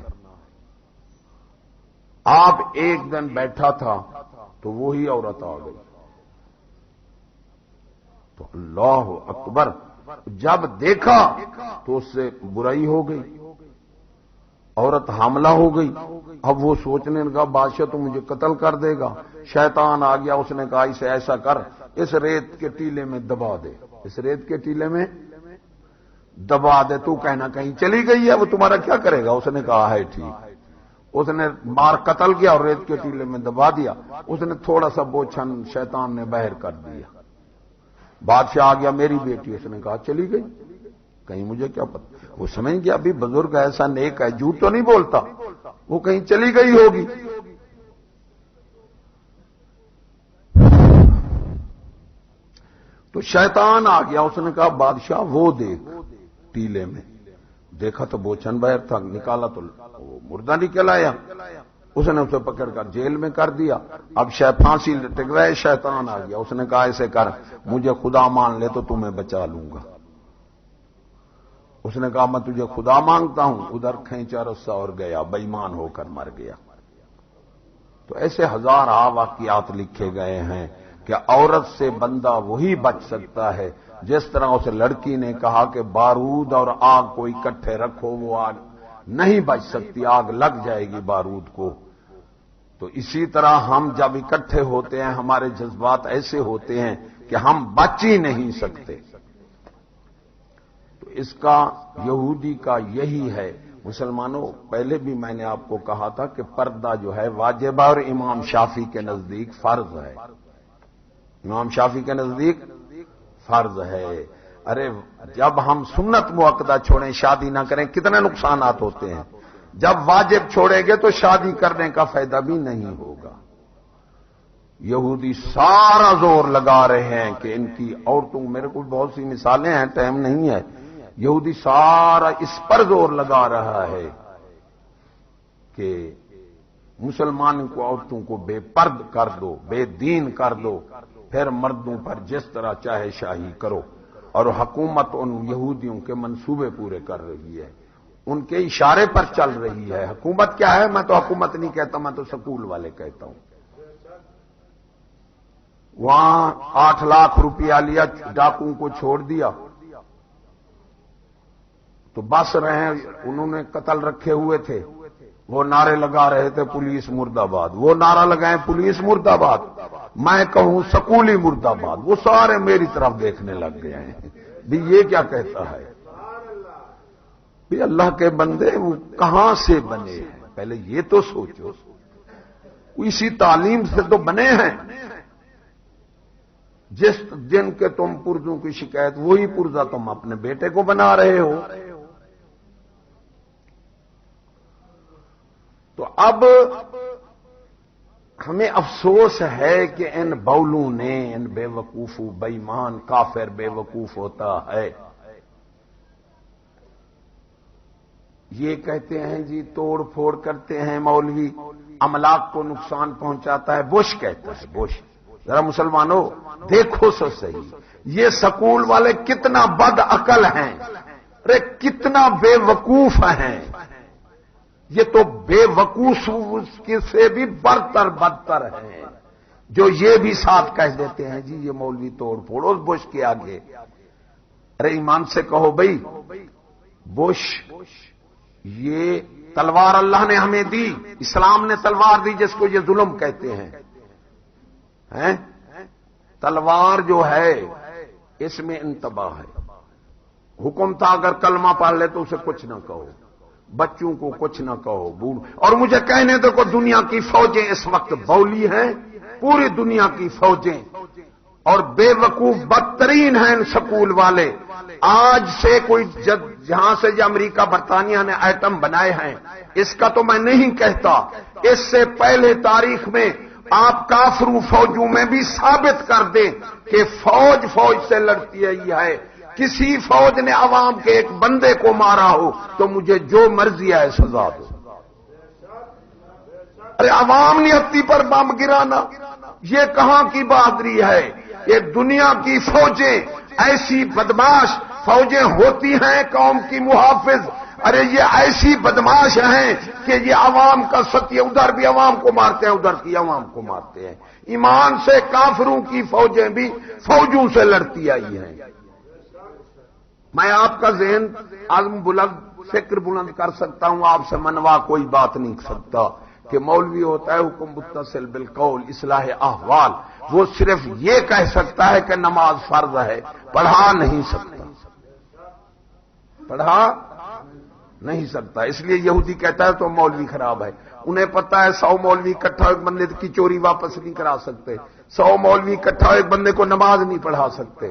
آپ ایک دن بیٹھا تھا تو وہی عورت آ گئی. تو اللہ اکبر, جب دیکھا تو اس سے برائی ہو گئی. عورت حاملہ ہو گئی. اب وہ سوچنے لگا بادشاہ تو مجھے قتل کر دے گا. شیطان آ گیا. اس نے کہا اسے ایسا کر, اس ریت کے ٹیلے میں دبا دے. اس ریت کے ٹیلے میں دبا دے. تو کہنا کہیں چلی گئی ہے, وہ تمہارا کیا کرے گا. اس نے کہا ہے ٹھیک. اس نے مار قتل کیا اور ریت کے ٹیلے میں دبا دیا. اس نے تھوڑا سا بوچھن شیطان نے باہر کر دیا. بادشاہ آ گیا میری بیٹی. اس نے کہا چلی گئی, کہیں مجھے کیا پتا. وہ سمجھ گیا ابھی بزرگ ایسا نیک ہے, جھوٹ تو نہیں بولتا, وہ کہیں چلی گئی ہوگی. تو شیطان آ گیا. اس نے کہا بادشاہ وہ دیکھ ٹیلے میں. دیکھا تو بوچھن باہر تھا. نکالا تو وہ مردہ نکل آیا. اس نے اسے پکڑ کر جیل میں کر دیا. اب پھانسی لٹکوائے. شیطان آ گیا. اس نے کہا ایسے کر, مجھے خدا مان لے تو تمہیں بچا لوں گا. اس نے کہا میں تجھے خدا مانگتا ہوں. ادھر کھینچا رسا اور گیا, بے ایمان ہو کر مر گیا. تو ایسے ہزار واقعات لکھے گئے ہیں کہ عورت سے بندہ وہی بچ سکتا ہے جس طرح اس لڑکی نے کہا کہ بارود اور آگ کو اکٹھے رکھو, وہ آگ نہیں بچ سکتی, آگ لگ جائے گی بارود کو. تو اسی طرح ہم جب اکٹھے ہوتے ہیں ہمارے جذبات ایسے ہوتے ہیں کہ ہم بچ ہی نہیں سکتے. تو اس کا یہودی کا یہی ہے. مسلمانوں, پہلے بھی میں نے آپ کو کہا تھا کہ پردہ جو ہے واجب اور امام شافعی کے نزدیک فرض ہے. امام شافعی کے نزدیک فرض ہے. ارے جب ہم سنت مؤکدہ چھوڑیں, شادی نہ کریں, کتنے نقصانات ہوتے ہیں. جب واجب چھوڑیں گے تو شادی کرنے کا فائدہ بھی نہیں ہوگا. یہودی سارا زور لگا رہے ہیں کہ ان کی عورتوں, میرے کو بہت سی مثالیں ہیں, ٹائم نہیں ہے. یہودی سارا اس پر زور لگا رہا ہے کہ مسلمان کو, عورتوں کو بے پرد کر دو, بے دین کر دو, پھر مردوں پر جس طرح چاہے شاہی کرو. اور حکومت ان یہودیوں کے منصوبے پورے کر رہی ہے, ان کے اشارے پر چل رہی ہے. حکومت کیا ہے, میں تو حکومت نہیں کہتا, میں تو سکول والے کہتا ہوں. وہاں 8 لاکھ روپیہ لیا, ڈاکوں کو چھوڑ دیا, تو بس رہے, انہوں نے قتل رکھے ہوئے تھے, وہ نعرے لگا رہے تھے پولیس مرد آباد. وہ نعرہ لگائیں پولیس مرد آباد, میں کہوں سکولی مرد آباد, وہ سارے میری طرف دیکھنے لگ گئے ہیں. بھی یہ کیا کہتا ہے؟ بھی اللہ کے بندے وہ کہاں سے بنے ہیں, پہلے یہ تو سوچو. اسی تعلیم سے تو بنے ہیں. جس دن کے تم پرزوں کی شکایت, وہی پرزہ تم اپنے بیٹے کو بنا رہے ہو. تو اب ہمیں افسوس ہے کہ ان بولوں نے, ان بے وقوفوں, بے ایمان کافر بے وقوف ہوتا ہے, یہ کہتے ہیں جی توڑ پھوڑ کرتے ہیں مولوی، املاک کو نقصان پہنچاتا ہے، بش کہتا ہے، بش۔ ذرا مسلمانوں دیکھو سو صحیح، یہ سکول والے کتنا بد عقل ہیں، ارے کتنا بے وقوف ہیں، یہ تو بے وقوف سے بھی برتر بدتر ہیں، جو یہ بھی ساتھ کہہ دیتے ہیں جی یہ مولوی توڑ پھوڑ اس بش کے آگے۔ ارے ایمان سے کہو بھائی، بش یہ تلوار اللہ نے ہمیں دی، اسلام نے تلوار دی جس کو یہ ظلم کہتے ہیں، تلوار جو ہے اس میں انتباہ ہے۔ حکم تھا اگر کلمہ پڑھ لے تو اسے کچھ نہ کہو، بچوں کو کچھ نہ کہو، بوڑھ۔ اور مجھے کہنے دو کہ دنیا کی فوجیں اس وقت بولی ہیں، پوری دنیا کی فوجیں، اور بے وقوف بدترین ہیں ان سکول والے۔ آج سے کوئی جہاں سے جو امریکہ برطانیہ نے ایٹم بنائے ہیں، اس کا تو میں نہیں کہتا، اس سے پہلے تاریخ میں آپ کافروں فوجوں میں بھی ثابت کر دیں کہ فوج سے لڑتی ہے۔ کسی فوج نے عوام کے ایک بندے کو مارا ہو تو مجھے جو مرضی ہے سزا دو۔ ارے عوام نیتی پر بم گرانا یہ کہاں کی بہادری ہے؟ یہ دنیا کی فوجیں ایسی بدماش فوجیں ہوتی ہیں قوم کی محافظ، ارے یہ ایسی بدماش ہیں کہ یہ عوام کا ستیہ، ادھر بھی عوام کو مارتے ہیں ادھر کی عوام کو مارتے ہیں۔ ایمان سے کافروں کی فوجیں بھی فوجوں سے لڑتی آئی ہیں۔ میں آپ کا ذہن عزم بلند، فکر بلند کر سکتا ہوں، آپ سے منوا کوئی بات نہیں سکتا کہ مولوی ہوتا ہے حکم متصل بالقول اصلاح احوال، وہ صرف یہ کہہ سکتا ہے کہ نماز فرض ہے، پڑھا نہیں سکتا، پڑھا نہیں سکتا۔ اس لیے یہودی کہتا ہے تو مولوی خراب ہے، انہیں پتہ ہے 100 مولوی اکٹھا ایک بندے کی چوری واپس نہیں کرا سکتے، 100 مولوی اکٹھا ایک بندے کو نماز نہیں پڑھا سکتے۔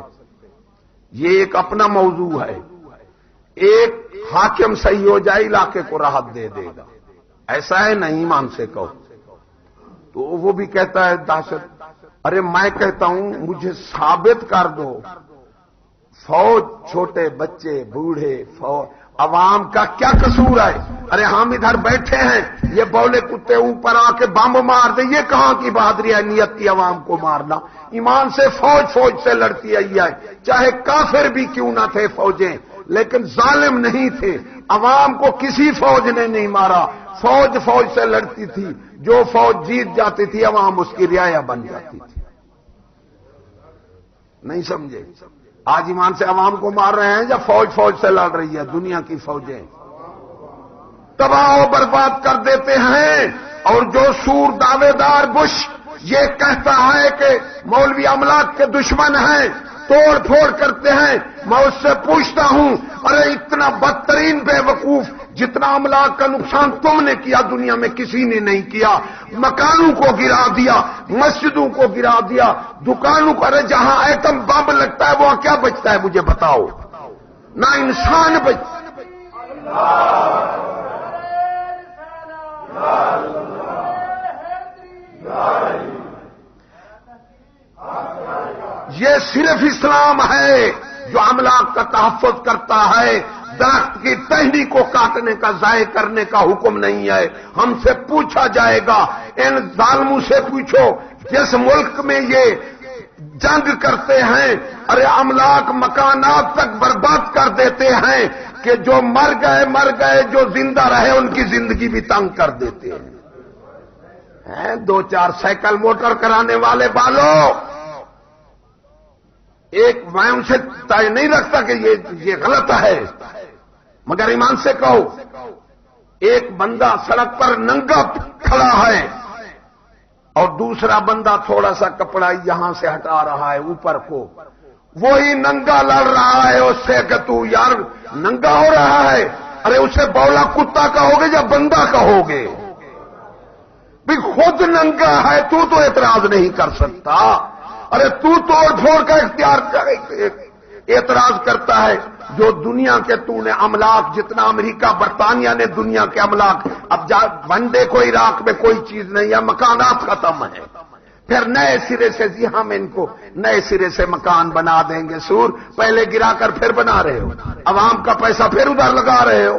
یہ ایک اپنا موضوع ہے، ایک حاکم صحیح ہو جائے علاقے کو راحت دے دے گا، ایسا ہے نہیں مان سے کہو تو وہ بھی کہتا ہے دہشت۔ ارے میں کہتا ہوں مجھے ثابت کر دو، فوج چھوٹے بچے بوڑھے فوج عوام کا کیا قصور ہے؟ ارے ہم ادھر بیٹھے ہیں، یہ بولے کتے اوپر آ کے بم مار دے، یہ کہاں کی بہادری ہے نیت کی عوام کو مارنا؟ ایمان سے فوج سے لڑتی آئی ہے، چاہے کافر بھی کیوں نہ تھے فوجیں، لیکن ظالم نہیں تھے۔ عوام کو کسی فوج نے نہیں مارا، فوج سے لڑتی تھی، جو فوج جیت جاتی تھی عوام اس کی رعایا بن جاتی تھی۔ نہیں سمجھے؟ آج ایمان سے عوام کو مار رہے ہیں یا فوج سے لڑ رہی ہے؟ دنیا کی فوجیں تباہ و برباد کر دیتے ہیں۔ اور جو سور دعوے دار بش یہ کہتا ہے کہ مولوی املاک کے دشمن ہیں، توڑ پھوڑ کرتے ہیں، میں اس سے پوچھتا ہوں ارے اتنا بدترین بے وقوف جتنا املاک کا نقصان تم نے کیا دنیا میں کسی نے نہیں کیا۔ مکانوں کو گرا دیا، مسجدوں کو گرا دیا، دکانوں کو، ارے جہاں ایٹم بم لگتا ہے وہاں کیا بچتا ہے مجھے بتاؤ؟ نہ انسان یہ صرف اسلام ہے جو املاک کا تحفظ کرتا ہے، درخت کی ٹہنی کو کاٹنے کا ضائع کرنے کا حکم نہیں ہے۔ ہم سے پوچھا جائے گا، ان ظالموں سے پوچھو جس ملک میں یہ جنگ کرتے ہیں، ارے املاک مکانات تک برباد کر دیتے ہیں کہ جو مر گئے، جو زندہ رہے ان کی زندگی بھی تنگ کر دیتے ہیں۔ 2-4 سائیکل موٹر کرانے والے بالو، ایک میں ان سے طے نہیں رکھتا کہ یہ غلط ہے، مگر ایمان سے کہو ایک بندہ سڑک پر ننگا کھڑا ہے اور دوسرا بندہ تھوڑا سا کپڑا یہاں سے ہٹا رہا ہے اوپر کو، وہی ننگا لڑ رہا ہے اس سے کہ تو یار ننگا ہو رہا ہے، ارے اسے بولا کتا کہو گے یا بندہ کہو گے؟ بھی خود ننگا ہے تو اعتراض نہیں کر سکتا، ارے تو توڑ پھوڑ کا اعتراض کرتا ہے۔ جو دنیا کے تو نے املاک جتنا امریکہ برطانیہ نے دنیا کے املاک، اب ون ڈے کو عراق میں کوئی چیز نہیں ہے، مکانات ختم ہیں، پھر نئے سرے سے جی ہم ان کو نئے سرے سے مکان بنا دیں گے۔ سور پہلے گرا کر پھر بنا رہے ہو، عوام کا پیسہ پھر ادھر لگا رہے ہو۔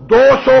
200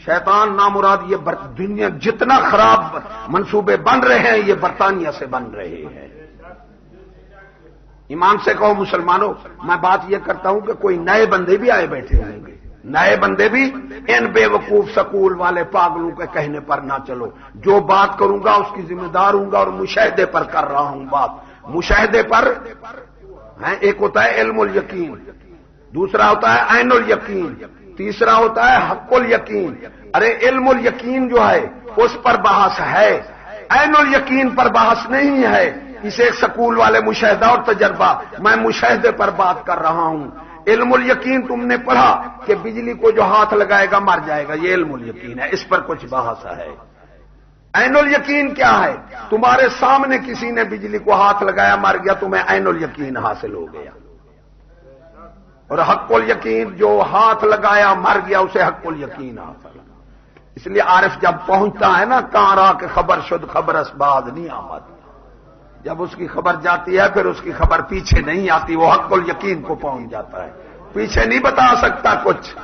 شیطان نامراد یہ دنیا جتنا خراب منصوبے بن رہے ہیں یہ برطانیہ سے بن رہے ہیں. ایمان سے کہو مسلمانوں، میں بات یہ کرتا ہوں کہ کوئی نئے بندے بھی آئے بیٹھے ہوں گے، نئے بندے بھی ان بے وقوف سکول والے پاگلوں کے کہنے پر نہ چلو. جو بات کروں گا اس کی ذمہ دار ہوں گا اور مشاہدے پر کر رہا ہوں بات. مشاہدے پر ایک ہوتا ہے علم الیقین، دوسرا ہوتا ہے عین الیقین، تیسرا ہوتا ہے حق الیقین. ارے علم الیقین جو ہے اس پر بحث ہے، عین الیقین پر بحث نہیں ہے. اسے ایک سکول والے مشاہدہ اور تجربہ، میں مشاہدے پر بات کر رہا ہوں. علم الیقین تم نے پڑھا کہ بجلی کو جو ہاتھ لگائے گا مر جائے گا، یہ علم الیقین ہے، اس پر کچھ بحث ہے. عین الیقین کیا ہے؟ تمہارے سامنے کسی نے بجلی کو ہاتھ لگایا مر گیا، تمہیں عین الیقین حاصل ہو گیا. اور حق الیقین جو ہاتھ لگایا مر گیا اسے حق الیقین حاصل. اس لیے عارف جب پہنچتا ہے نا کہاں را کہ خبر شد خبر اسباد نہیں آمد، جب اس کی خبر جاتی ہے پھر اس کی خبر پیچھے نہیں آتی، وہ حق الیقین کو پہنچ جاتا ہے، پیچھے نہیں بتا سکتا کچھ.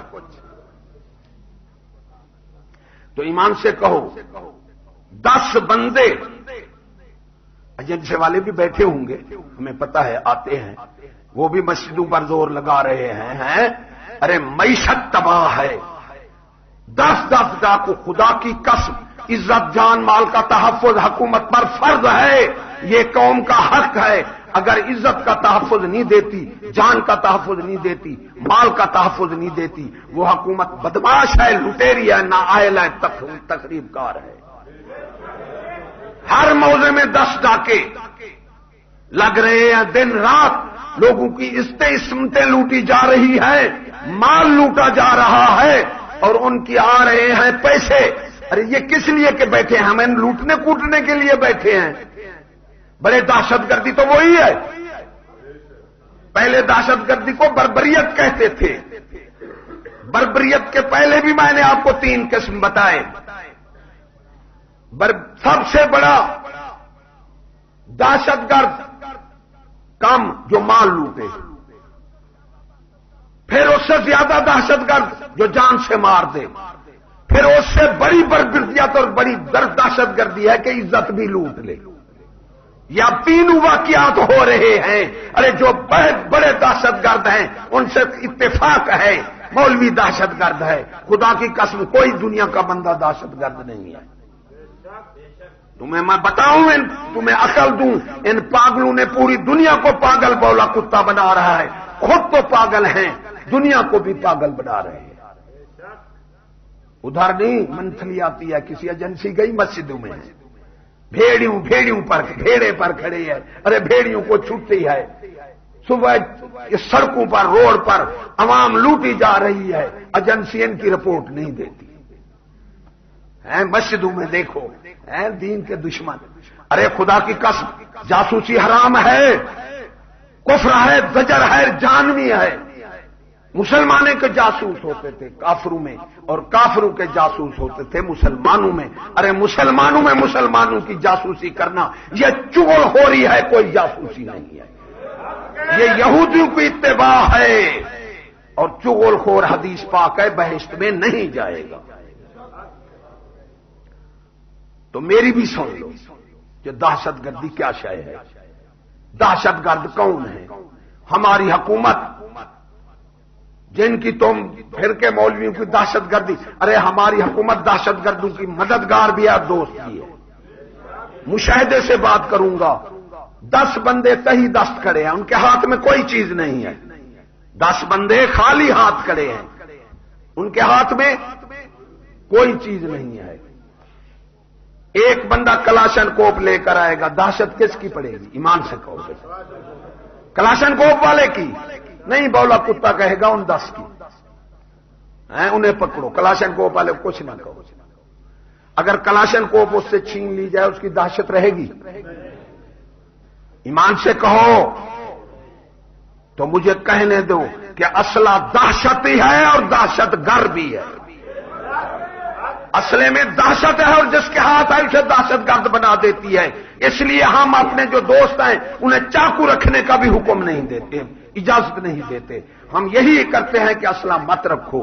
تو ایمان سے کہو 10 بندے ایجنسی والے بھی بیٹھے ہوں گے، ہمیں پتہ ہے آتے ہیں، وہ بھی مسجدوں پر زور لگا رہے ہیں. ارے معیشت تباہ ہے، 10 ڈاکو، خدا کی قسم عزت جان مال کا تحفظ حکومت پر فرض ہے، یہ قوم کا حق ہے. اگر عزت کا تحفظ نہیں دیتی، جان کا تحفظ نہیں دیتی، مال کا تحفظ نہیں دیتی، وہ حکومت بدماش ہے، لٹیری ہے، نااہل ہے، تخریب کار ہے. ہر موضوع میں 10 ڈاکے لگ رہے ہیں، دن رات لوگوں کی عزتیں لوٹی جا رہی ہے، مال لوٹا جا رہا ہے اور ان کی آ رہے ہیں پیسے. ارے یہ کس لیے کہ بیٹھے ہیں؟ ہمیں لوٹنے کوٹنے کے لیے بیٹھے ہیں. بڑے دہشت گردی تو وہی ہے. پہلے دہشت گردی کو بربریت کہتے تھے. بربریت کے پہلے بھی میں نے آپ کو 3 قسم بتائے. سب سے بڑا دہشت گرد کم جو مال لوٹے، پھر اس سے زیادہ دہشت گرد جو جان سے مار دے، پھر اس سے بڑی بربریت اور بڑی دہشت گردی ہے کہ عزت بھی لوٹ لے. یا 3 واقعات ہو رہے ہیں. ارے جو بڑے دہشت گرد ہیں ان سے اتفاق ہے مولوی دہشت گرد ہے. خدا کی قسم کوئی دنیا کا بندہ دہشت گرد نہیں ہے. تمہیں میں بتاؤں، تمہیں عقل دوں، ان پاگلوں نے پوری دنیا کو پاگل بولا کتا بنا رہا ہے. خود تو پاگل ہیں، دنیا کو بھی پاگل بنا رہے ہیں. ادھر نہیں منتھلی آتی ہے، کسی ایجنسی گئی مسجدوں میں بھیڑیوں پر بھیڑے پر کھڑے ہیں. ارے بھیڑیوں کو چھوٹتی ہے. صبح سڑکوں پر روڈ پر عوام لوٹی جا رہی ہے، ایجنسی ان کی رپورٹ نہیں دیتی. مسجدوں میں دیکھو دین کے دشمن. ارے خدا کی قسم جاسوسی حرام ہے، کفر ہے، زجر ہے، جانوی ہے. مسلمانوں کے جاسوس ہوتے تھے کافروں میں، اور کافروں کے جاسوس ہوتے تھے مسلمانوں میں. ارے مسلمانوں میں مسلمانوں کی جاسوسی کرنا یہ چغل خوری ہے، کوئی جاسوسی نہیں ہے. یہ یہودیوں کی اتباع ہے اور چغل خور حدیث پاک ہے، بہشت میں نہیں جائے گا. تو میری بھی سن لو کہ دہشت گردی کیا شے ہے. دہشت گرد کون ہے؟ ہماری حکومت جن کی تم پھر کے مولویوں کی دہشت گردی. ارے ہماری حکومت دہشت گردوں کی مددگار بھی ہے، دوست بھی ہے. مشاہدے سے بات کروں گا. 10 بندے تہی دست کھڑے ہیں، ان کے ہاتھ میں کوئی چیز نہیں ہے. 10 بندے خالی ہاتھ کھڑے ہیں، ان کے ہاتھ میں کوئی چیز نہیں ہے. ایک بندہ کلاشن کوپ لے کر آئے گا، دہشت کس کی پڑے گی؟ ایمان سے کہو گے کلاشن کوپ والے کی نہیں، بولا کتا کہے گا ان 10 کی. انہیں پکڑو. کلاشن کوپ والے کچھ نہ کہو. اگر کلاشن کوپ اس سے چھین لی جائے اس کی دہشت رہے گی؟ ایمان سے کہو. تو مجھے کہنے دو کہ اسلحہ دہشت ہی ہے اور دہشت گرد بھی ہے. اسلحے میں دہشت ہے اور جس کے ہاتھ ہے اسے دہشت گرد بنا دیتی ہے. اس لیے ہم اپنے جو دوست ہیں انہیں چاقو رکھنے کا بھی حکم نہیں دیتے، اجازت نہیں دیتے. ہم یہی کرتے ہیں کہ اسلحہ مت رکھو.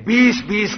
20-20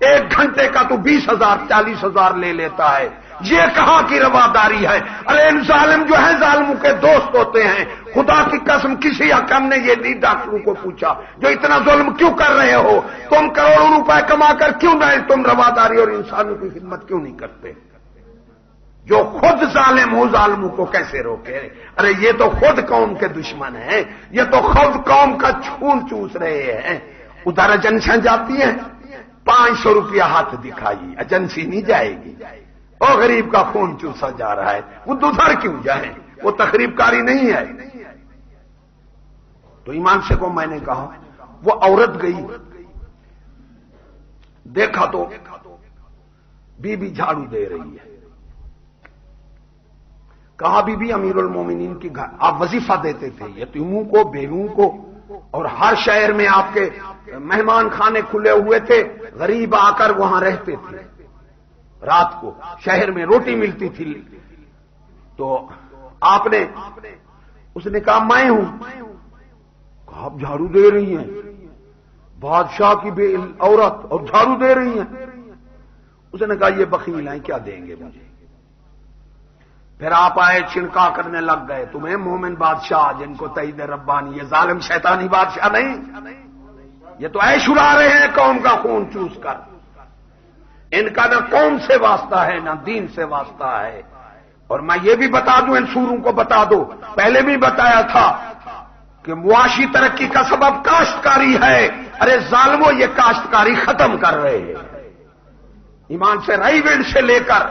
1 گھنٹے کا تو 20,000 40,000 لے لیتا ہے، یہ کہاں کی رواداری ہے؟ ارے ان ظالم جو ہیں ظالموں کے دوست ہوتے ہیں، خدا کی قسم کسی حکم نے یہ نہیں ڈاکٹروں کو پوچھا جو اتنا ظلم کیوں کر رہے ہو، تم کروڑوں روپے کما کر کیوں نہ تم رواداری اور انسانوں کی خدمت کیوں نہیں کرتے؟ جو خود ظالم ہو ظالموں کو کیسے روکے؟ ارے یہ تو خود قوم کے دشمن ہیں، یہ تو خود قوم کا خون چوس رہے ہیں۔ ادھر ایجنسیاں جاتی ہیں، 500 روپیہ ہاتھ دکھائی، ایجنسی نہیں جائے گی، اور غریب کا خون چوسا جا رہا ہے، وہ دوسر کیوں جائیں؟ وہ تخریب کاری نہیں ہے۔ تو ایمان سے کو میں نے کہا، وہ عورت گئی، دیکھا تو بی بی جھاڑو دے رہی ہے۔ کہا بی بی امیر المومنین کی گھر آپ وظیفہ دیتے تھے یتیموں کو، بیووں کو، اور ہر شہر میں آپ کے مہمان خانے کھلے ہوئے تھے، غریب آ کر وہاں رہتے تھے، رات کو شہر میں روٹی ملتی تھی۔ تو آپ نے، اس نے کہا میں ہوں۔ کہا آپ جھاڑو دے رہی ہیں، بادشاہ کی بے عورت اور جھاڑو دے رہی ہیں؟ اس نے کہا یہ بخیل ہیں، کیا دیں گے مجھے؟ پھر آپ آئے، چھڑکا کرنے لگ گئے، تمہیں مومن بادشاہ جن کو تائید ربانی، یہ ظالم شیطانی بادشاہ نہیں، یہ تو عیش اڑا رہے ہیں قوم کا خون چوس کر، ان کا نہ قوم سے واسطہ ہے نہ دین سے واسطہ ہے۔ اور میں یہ بھی بتا دوں، ان سوروں کو بتا دو، پہلے بھی بتایا تھا کہ معاشی ترقی کا سبب کاشتکاری ہے۔ ارے ظالموں، یہ کاشتکاری ختم کر رہے ہیں۔ ایمان سے رائی وینڈ سے لے کر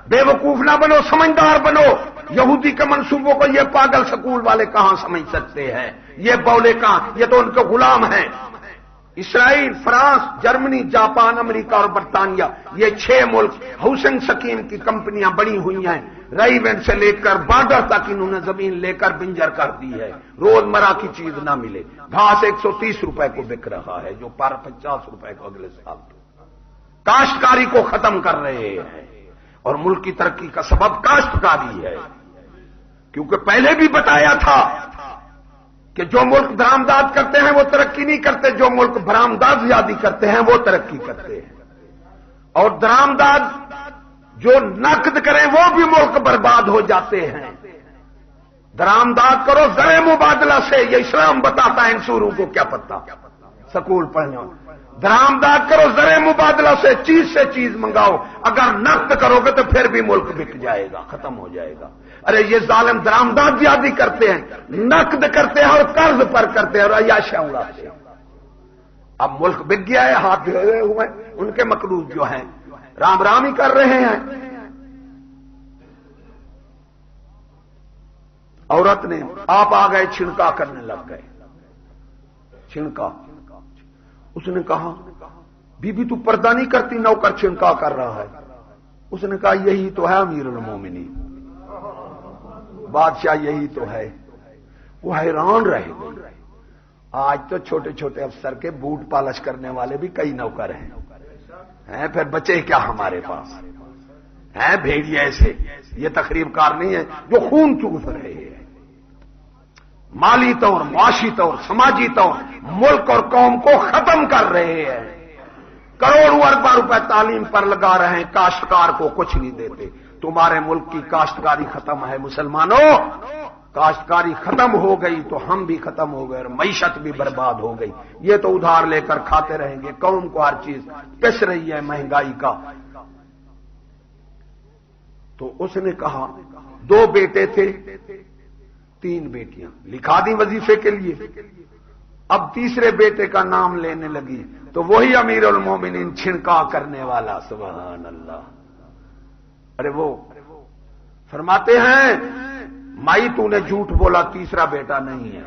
بے وقوف نہ بنو، سمجھدار بنو۔ یہودی کے منصوبوں کو یہ پاگل سکول والے کہاں سمجھ سکتے ہیں؟ یہ بولے کہاں؟ یہ تو ان کے غلام ہیں۔ اسرائیل، فرانس، جرمنی، جاپان، امریکہ اور برطانیہ، یہ 6 ملک ہاؤسنگ سکیم کی کمپنیاں بڑی ہوئی ہیں، رائی وینڈ سے لے کر بارڈر تک انہوں نے زمین لے کر بنجر کر دی ہے، روزمرہ کی چیز نہ ملے۔ گھاس 130 روپے کو بک رہا ہے، جو پر 50 روپے کو اگلے سال۔ کاشتکاری کو ختم کر رہے ہیں، اور ملک کی ترقی کا سبب کاشتکاری ہے، کیونکہ پہلے بھی بتایا تھا کہ جو ملک درآمدات کرتے ہیں وہ ترقی نہیں کرتے، جو ملک برآمدات زیادہ کرتے ہیں وہ ترقی کرتے ہیں، اور درآمدات جو نقد کریں وہ بھی ملک برباد ہو جاتے ہیں۔ درآمدات کرو زر مبادلہ سے، یہ اسلام بتاتا ہے، ان سوروں کو کیا پتہ سکول پڑھنے والے۔ درآمدات کرو زر مبادلہ سے، چیز سے چیز منگاؤ، اگر نقد کرو گے تو پھر بھی ملک بک جائے گا، ختم ہو جائے گا۔ ارے یہ ظالم درآمدات زیادہ کرتے ہیں، نقد کرتے ہیں اور قرض پر کرتے ہیں اور عیاشیاں اڑاتے ہیں۔ اب ملک بک گیا ہے، ہاتھ دھوئے ہوئے ان کے مقروض جو ہیں رام رام ہی کر رہے ہیں۔ عورت نے، آپ آ گئے، چھڑکا کرنے لگ گئے، چھڑکا۔ اس نے کہا بی بی تو پردہ نہیں کرتی، نوکر چھڑکا کر رہا ہے۔ اس نے کہا یہی تو ہے امیر المومنین، بادشاہ یہی تو ہے۔ وہ حیران رہ گئے۔ آج تو چھوٹے چھوٹے افسر کے بوٹ پالش کرنے والے بھی کئی نوکر ہیں، پھر بچے کیا ہمارے پاس ہیں بھیڑیے ایسے؟ یہ تخریب کار نہیں ہے جو خون چوس رہے ہیں، مالی طور، معاشی طور، سماجی طور ملک اور قوم کو ختم کر رہے ہیں۔ کروڑوں اربوں روپے تعلیم پر لگا رہے ہیں، کاشتکار کو کچھ نہیں دیتے۔ تمہارے ملک کی کاشتکاری ختم ہے مسلمانوں، کاشتکاری ختم ہو گئی تو ہم بھی ختم ہو گئے اور معیشت بھی برباد ہو گئی۔ یہ تو ادھار لے کر کھاتے رہیں گے، قوم کو ہر چیز پس رہی ہے مہنگائی کا۔ تو اس نے کہا 2 بیٹے تھے، 3 بیٹیاں، لکھا دی وظیفے کے لیے۔ اب تیسرے بیٹے کا نام لینے لگی تو وہی امیر المومنین چھڑکا کرنے والا، سبحان اللہ۔ ارے وہ فرماتے ہیں مائی تو نے جھوٹ بولا، تیسرا بیٹا نہیں ہے۔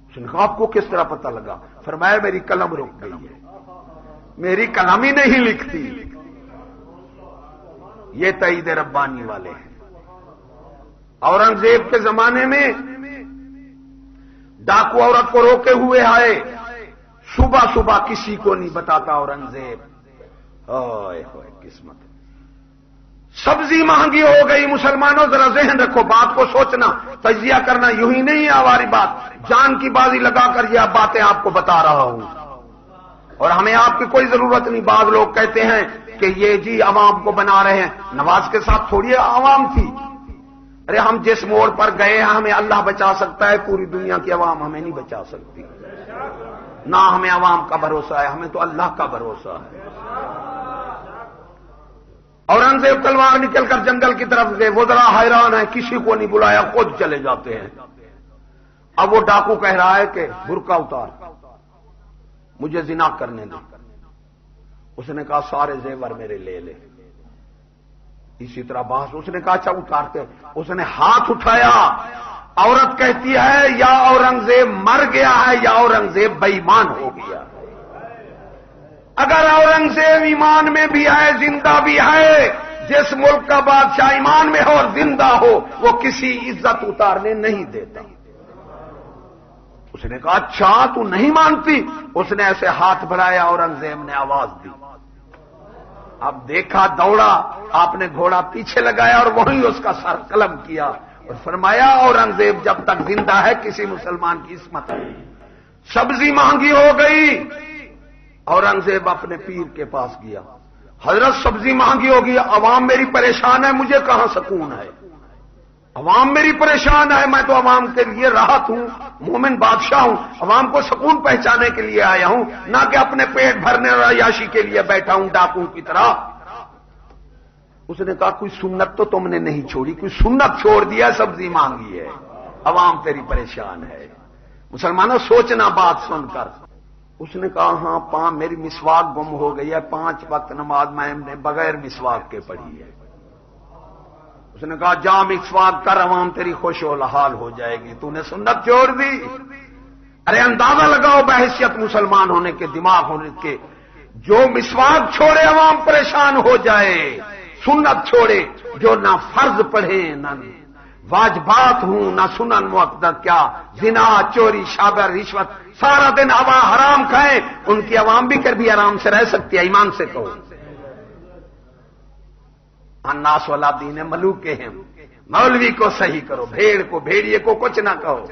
اس نے کہا آپ کو کس طرح پتہ لگا؟ فرمایا میری قلم رک گئی ہے، میری قلم ہی نہیں لکھتی۔ یہ تائید ربانی والے ہیں۔ اورنگزیب کے زمانے میں ڈاکو عورت کو روکے ہوئے آئے، صبح صبح کسی کو نہیں بتاتا اورنگزیب۔ اوئے ہوئے قسمت، سبزی مہنگی ہو گئی۔ مسلمانوں ذرا ذہن رکھو، بات کو سوچنا، تجزیہ کرنا یوں ہی نہیں ہے ہماری بات، جان کی بازی لگا کر یہ باتیں آپ کو بتا رہا ہوں۔ اور ہمیں آپ کی کوئی ضرورت نہیں. بعض لوگ کہتے ہیں کہ یہ جی عوام کو بنا رہے ہیں. نواز کے ساتھ تھوڑی عوام تھی. ارے ہم جس موڑ پر گئے ہیں ہمیں اللہ بچا سکتا ہے, پوری دنیا کی عوام ہمیں نہیں بچا سکتی. نہ ہمیں عوام کا بھروسہ ہے, ہمیں تو اللہ کا بھروسہ ہے. اورنگزیب تلوار نکل کر جنگل کی طرف گئے. وزراء حیران ہیں, کسی کو نہیں بلایا, خود چلے جاتے ہیں. اب وہ ڈاکو کہہ رہا ہے کہ برقع اتار, مجھے زنا کرنے دو. اس نے کہا سارے زیور میرے لے لے. اسی طرح بحث. اس نے کہا اچھا اتارتے. اس نے ہاتھ اٹھایا. عورت کہتی ہے یا اورنگزیب مر گیا ہے یا اورنگزیب بے ایمان ہو گیا. اگر اورنگزیب ایمان میں بھی ہے, زندہ بھی ہے, جس ملک کا بادشاہ ایمان میں ہو اور زندہ ہو وہ کسی عزت اتارنے نہیں دیتا. اس نے کہا اچھا تو نہیں مانتی. اس نے ایسے ہاتھ بڑھایا, اورنگزیب نے آواز دی. اب دیکھا, دوڑا, آپ نے گھوڑا پیچھے لگایا اور وہیں اس کا سر قلم کیا اور فرمایا اورنگزیب جب تک زندہ ہے کسی مسلمان کی عصمت ہے. سبزی مہنگی ہو گئی. اورنگزیب اپنے پیر کے پاس گیا. حضرت سبزی مہنگی ہو گئی, عوام میری پریشان ہے, مجھے کہاں سکون ہے. عوام میری پریشان ہے, میں تو عوام کے لیے راحت ہوں, مومن بادشاہ ہوں, عوام کو سکون پہنچانے کے لیے آیا ہوں, نہ کہ اپنے پیٹ بھرنے اور عیاشی کے لیے بیٹھا ہوں ڈاکو کی طرح. اس نے کہا کوئی سنت تو تم نے نہیں چھوڑی, کوئی سنت چھوڑ دیا, سبزی مانگی ہے, عوام تیری پریشان ہے. مسلمانوں سوچنا بات سن کر. اس نے کہا ہاں میری مسواک گم ہو گئی ہے, 5 وقت نماز میں نے بغیر مسواک کے پڑھی ہے. اس نے کہا جا مسواک کر, عوام تیری خوش و حال ہو جائے گی, تو نے سنت چھوڑ دی. ارے اندازہ لگاؤ بحیثیت مسلمان ہونے کے, دماغ ہونے کے, جو مسواک چھوڑے عوام پریشان ہو جائے, سنت چھوڑے, جو نہ فرض پڑھے نہ واجبات ہوں نہ سنن مؤکد, کیا زنا, چوری, شابر, رشوت, سارا دن ہوا حرام کھائیں, ان کی عوام بھی کر بھی آرام سے رہ سکتی ہے. ایمان سے کہو الناس والا دین ملوک ہیں. مولوی کو صحیح کرو, بھیڑ کو بھیڑیے کو کچھ نہ کہو.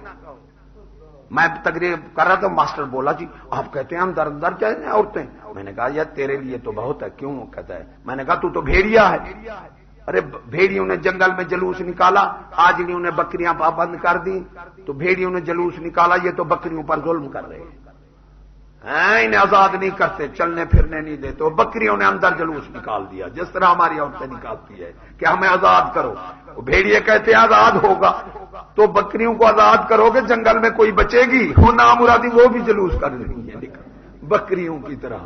میں تقریر کر رہا تھا, ماسٹر بولا جی آپ کہتے ہیں ہم در در جائیں عورتیں. میں نے کہا یار تیرے لیے تو بہت ہے, کیوں کہتا ہے. میں نے کہا تو بھیڑیا ہے. ارے بھیڑیوں نے جنگل میں جلوس نکالا, آج نہیں انہیں بکریاں پابند کر دی, تو بھیڑیوں نے جلوس نکالا, یہ تو بکریوں پر ظلم کر رہے ہیں, انہیں آزاد نہیں کرتے, چلنے پھرنے نہیں دیتے. بکریوں نے اندر جلوس نکال دیا جس طرح ہماری عورتیں نکالتی ہے کہ ہمیں آزاد کرو. بھیڑیے کہتے آزاد ہوگا, تو بکریوں کو آزاد کرو گے, جنگل میں کوئی بچے گی؟ وہ نامرادی وہ بھی جلوس کر رہی ہے بکریوں کی طرح.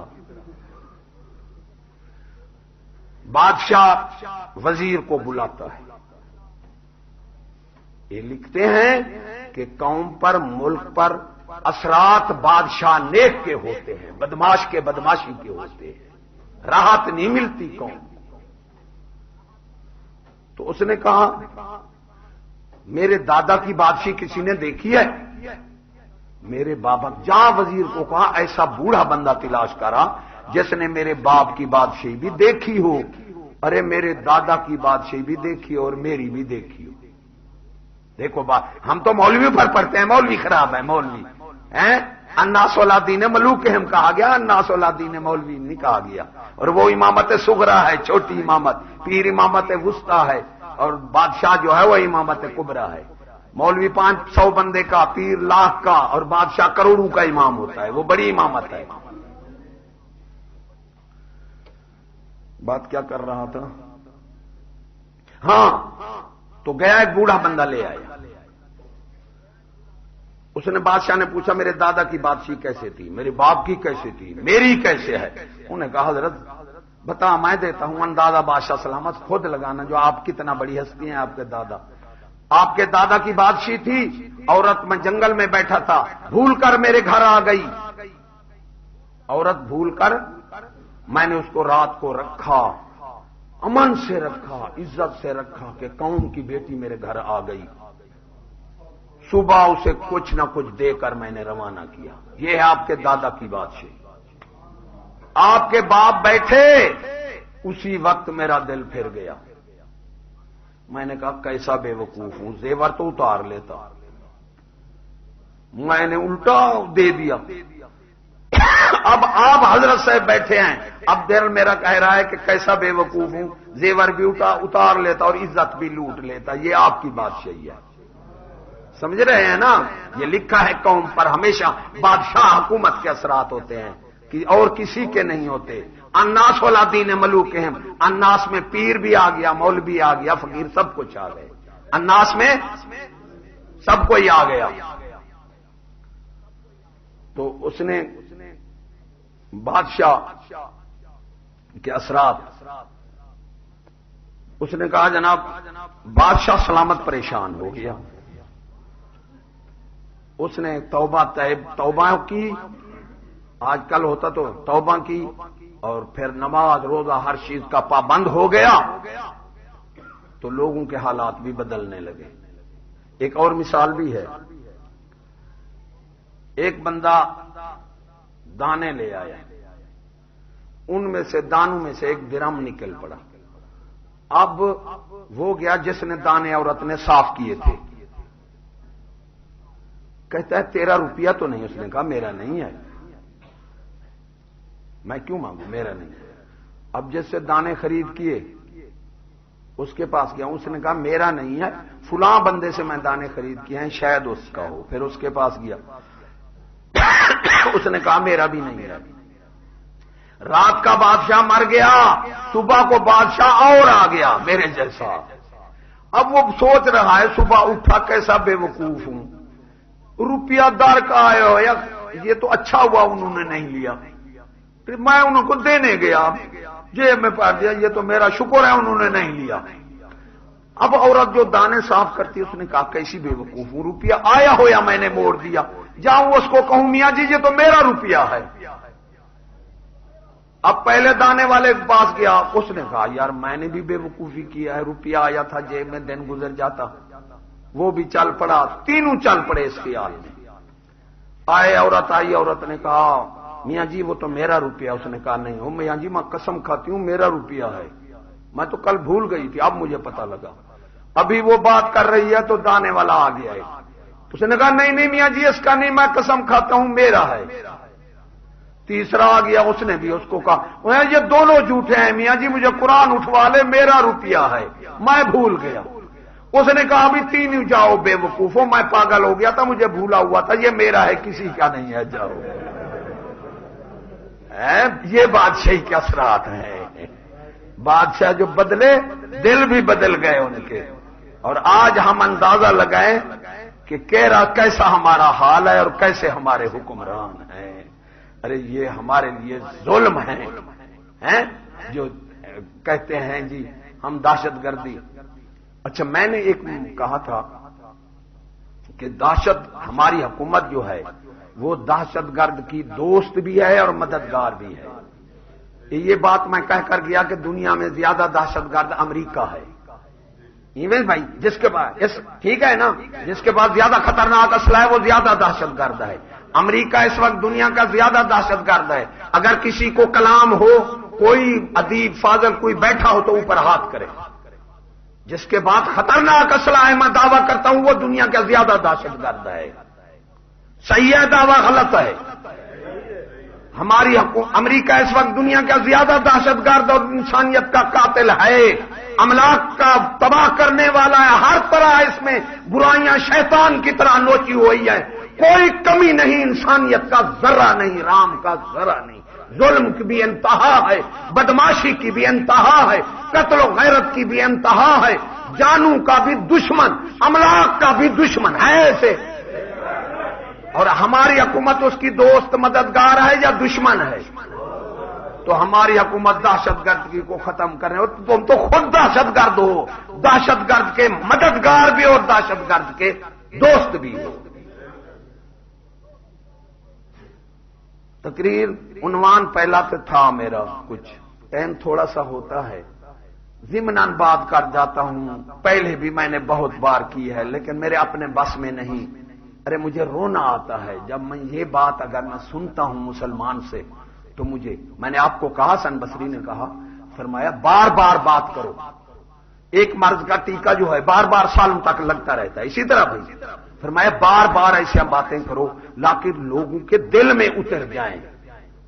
بادشاہ وزیر کو بلاتا ہے. یہ لکھتے ہیں کہ قوم پر, ملک پر اثرات بادشاہ نیک کے ہوتے ہیں, بدماش کے بدماشی کے ہوتے ہیں, راحت نہیں ملتی قوم. تو اس نے کہا میرے دادا کی بادشاہی کسی نے دیکھی ہے؟ میرے بابا, جہاں وزیر کو کہا ایسا بوڑھا بندہ تلاش کرا جس نے میرے باپ کی بادشاہی بھی دیکھی ہو. ارے میرے دادا کی بادشاہی بھی دیکھی اور میری بھی دیکھی ہو. دیکھو بات, ہم تو مولوی پر پڑھتے ہیں, مولوی خراب ہے, مولوی ہیں. الناس والا دین ملوک ہم کہا گیا, الناس والا دین مولوی نہیں کہا گیا. اور وہ امامت صغرا ہے, چھوٹی امامت. پیر امامت وسطی ہے, اور بادشاہ جو ہے وہ امامت کبرا ہے. مولوی 500 بندے کا, پیر لاکھ کا, اور بادشاہ کروڑوں کا امام ہوتا ہے, وہ بڑی امامت ہے. بات کیا کر رہا تھا؟ ہاں, تو گیا ایک بوڑھا بندہ لے آیا. اس نے بادشاہ نے پوچھا میرے دادا کی بادشاہی کیسے تھی, میرے باپ کی کیسے تھی, میری کیسے ہے؟ انہوں نے کہا حضرت بتا, میں دیتا ہوں اندازہ بادشاہ سلامت, خود لگانا جو آپ کتنا بڑی ہستی ہیں. آپ کے دادا, آپ کے دادا کی بادشاہی تھی, عورت میں جنگل میں بیٹھا تھا, بھول کر میرے گھر آ گئی. عورت بھول کر, میں نے اس کو رات کو رکھا, امن سے رکھا, عزت سے رکھا کہ قوم کی بیٹی میرے گھر آ گئی. صبح اسے کچھ نہ کچھ دے کر میں نے روانہ کیا. یہ ہے آپ کے دادا کی بادشاہی. آپ کے باپ بیٹھے, اسی وقت میرا دل پھر گیا. میں نے کہا کیسا بے وقوف ہوں, زیور تو اتار لیتا, میں نے الٹا دے دیا. اب آپ حضرت صاحب بیٹھے ہیں، اب دل میرا کہہ رہا ہے کہ کیسا بے وقوف ہوں، زیور بھی اتار لیتا اور عزت بھی لوٹ لیتا، یہ آپ کی بادشاہی ہے، سمجھ رہے ہیں نا؟ یہ لکھا ہے قوم پر ہمیشہ بادشاہ حکومت کے اثرات ہوتے ہیں کہ اور کسی کے نہیں ہوتے۔ الناس ولا دین ملوکہم، الناس میں پیر بھی آ گیا، مولوی آ گیا، فقیر سب کچھ آ گئے، الناس میں سب کوئی آ گیا۔ تو اس نے بادشاہ کے اثرات، اس نے کہا جناب بادشاہ سلامت پریشان ہو گیا، اس نے توبہ کی، آج کل ہوتا تو توبہ کی، اور پھر نماز روزہ ہر چیز کا پابند ہو گیا، تو لوگوں کے حالات بھی بدلنے لگے۔ ایک اور مثال بھی ہے، ایک بندہ دانے لے آیا، ان میں سے دانوں میں سے ایک درہم نکل پڑا، اب وہ گیا جس نے دانے عورت نے صاف کیے تھے، کہتا ہے 13 روپیہ تو نہیں، اس نے کہا میرا نہیں ہے، میں کیوں مانگوں، میرا نہیں ہے۔ اب جس سے دانے خرید کیے اس کے پاس گیا، اس نے کہا میرا نہیں ہے، فلاں بندے سے میں دانے خرید کیے ہیں، شاید اس کا ہو، پھر اس کے پاس گیا، اس نے کہا میرا بھی نہیں ہے۔ رات کا بادشاہ مر گیا، صبح کو بادشاہ اور آ گیا میرے جیسا، اب وہ سوچ رہا ہے صبح اٹھا کیسا بے وقوف ہوں، روپیہ دار کا آیا ہو، یہ تو اچھا ہوا انہوں نے نہیں لیا، پھر میں انہوں کو دینے گیا، جیب میں پا دیا، یہ تو میرا شکر ہے انہوں نے نہیں لیا۔ اب عورت جو دانے صاف کرتی، اس نے کہا کیسی بے وقوف ہوں، روپیہ آیا ہو یا میں نے موڑ دیا، جاؤں اس کو کہوں میاں جی یہ تو میرا روپیہ ہے۔ اب پہلے دانے والے کے پاس گیا، اس نے کہا یار میں نے بھی بے وقوفی کیا ہے، روپیہ آیا تھا جیب میں، دن گزر جاتا، وہ بھی چل پڑا، تینوں چل پڑے اس خیال میں۔ آئے عورت آئی، عورت نے کہا میاں جی وہ تو میرا روپیہ، اس نے کہا نہیں ہو میاں جی میں قسم کھاتی ہوں میرا روپیہ ہے، میں تو کل بھول گئی تھی اب مجھے پتا لگا۔ ابھی وہ بات کر رہی ہے تو دانے والا آ گیا ہے، اس نے کہا نہیں نہیں میاں جی اس کا نہیں، میں قسم کھاتا ہوں میرا ہے۔ تیسرا آ گیا، اس نے بھی اس کو کہا یہ دونوں جھوٹے ہیں میاں جی، مجھے قرآن اٹھوا لے، میرا روپیہ ہے، میں بھول گیا۔ اس نے کہا ابھی تینوں جاؤ بے وقوفو، میں پاگل ہو گیا تھا، مجھے بھولا ہوا تھا، یہ میرا ہے کسی کا نہیں ہے، جاؤ۔ یہ بادشاہی کے اثرات ہیں، بادشاہ جو بدلے دل بھی بدل گئے ان کے۔ اور آج ہم اندازہ لگائیں کہ کیسا ہمارا حال ہے اور کیسے ہمارے حکمران ہیں۔ ارے یہ ہمارے لیے ظلم ہیں جو کہتے ہیں جی ہم دہشت گردی۔ اچھا میں نے ایک کہا تھا کہ دہشت ہماری حکومت جو ہے وہ دہشت گرد کی دوست بھی ہے اور مددگار بھی ہے۔ یہ بات میں کہہ کر گیا کہ دنیا میں زیادہ دہشت گرد امریکہ ہے، ایون بھائی جس کے پاس ٹھیک ہے نا، جس کے پاس زیادہ خطرناک اسلحہ ہے وہ زیادہ دہشت گرد ہے۔ امریکہ اس وقت دنیا کا زیادہ دہشت گرد ہے۔ اگر کسی کو کلام ہو، کوئی ادیب فاضل کوئی بیٹھا ہو تو اوپر ہاتھ کرے، جس کے بعد خطرناک اسلحہ ہے میں دعویٰ کرتا ہوں وہ دنیا کا زیادہ دہشت گرد ہے۔ صحیح ہے دعویٰ غلط ہے؟ ہماری امریکہ اس وقت دنیا کا زیادہ دہشت گرد اور انسانیت کا قاتل ہے، املاک کا تباہ کرنے والا ہے، ہر طرح اس میں برائیاں شیطان کی طرح نوچی ہوئی ہے، کوئی کمی نہیں، انسانیت کا ذرہ نہیں، رام کا ذرہ نہیں، ظلم کی بھی انتہا ہے، بدماشی کی بھی انتہا ہے، قتل و غیرت کی بھی انتہا ہے، جانوں کا بھی دشمن، املاک کا بھی دشمن ہے ایسے۔ اور ہماری حکومت اس کی دوست مددگار ہے یا دشمن ہے؟ تو ہماری حکومت دہشت گردی کو ختم کرنے، تم تو خود دہشت گرد ہو، دہشت گرد کے مددگار بھی اور دہشت گرد کے دوست بھی ہو۔ تقریر عنوان پہلا تو تھا میرا، کچھ ٹائم تھوڑا سا ہوتا ہے، ضمناً بات کر جاتا ہوں، پہلے بھی میں نے بہت بار کی ہے لیکن میرے اپنے بس میں نہیں۔ ارے مجھے رونا آتا ہے جب میں یہ بات اگر میں سنتا ہوں مسلمان سے، تو میں نے آپ کو کہا، حسن بصری نے کہا، فرمایا بار بار بات کرو، ایک مرض کا ٹیکہ جو ہے بار بار سالوں تک لگتا رہتا ہے، اسی طرح بھائی فرمایا بار بار ایسی باتیں کرو لاکر لوگوں کے دل میں اتر جائیں،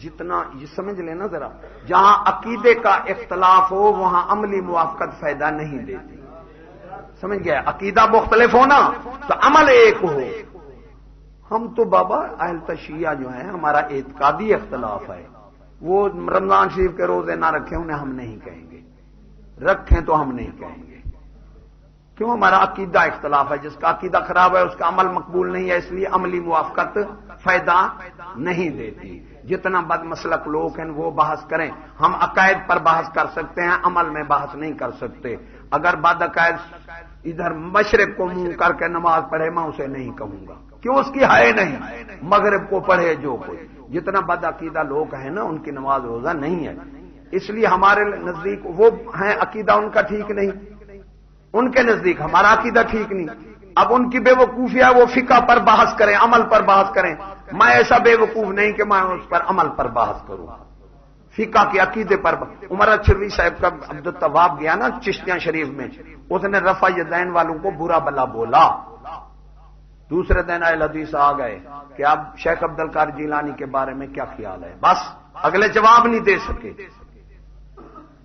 جتنا یہ سمجھ لینا ذرا، جہاں عقیدے کا اختلاف ہو وہاں عملی موافقت فائدہ نہیں دیتی. سمجھ گیا؟ عقیدہ مختلف ہونا تو عمل ایک ہو. ہم تو بابا اہل تشیعہ جو ہیں ہمارا اعتقادی اختلاف ہے، وہ رمضان شریف کے روزے نہ رکھیں انہیں ہم نہیں کہیں گے، رکھیں تو ہم نہیں کہیں گے. کیوں؟ ہمارا عقیدہ اختلاف ہے. جس کا عقیدہ خراب ہے اس کا عمل مقبول نہیں ہے، اس لیے عملی موافقت فائدہ نہیں دیتی. جتنا بد مسلک لوگ ہیں وہ بحث کریں، ہم عقائد پر بحث کر سکتے ہیں، عمل میں بحث نہیں کر سکتے. اگر بد عقائد ادھر مشرق کو منہ کر کے نماز پڑھے میں اسے نہیں کہوں گا، کیوں؟ اس کی ہے نہیں. مغرب کو پڑھے جو کوئی، جتنا بد عقیدہ لوگ ہیں نا ان کی نماز روزہ نہیں ہے. اس لیے ہمارے نزدیک وہ ہیں عقیدہ ان کا ٹھیک نہیں، ان کے نزدیک ہمارا عقیدہ ٹھیک نہیں. اب ان کی بے وقوفی ہے، وہ فقہ پر بحث کریں، عمل پر بحث کریں. میں ایسا بے وقوف نہیں کہ میں اس پر عمل پر بحث کروں، فقہ کے عقیدے پر. عمر اچھروی صاحب کا عبدالتواب گیا نا چشتیاں شریف میں، اس نے رفع یدین والوں کو برا بلا بولا. دوسرے دن اہل حدیث آ گئے کہ اب شیخ عبدالقادر جیلانی کے بارے میں کیا خیال ہے، بس اگلے جواب نہیں دے سکے.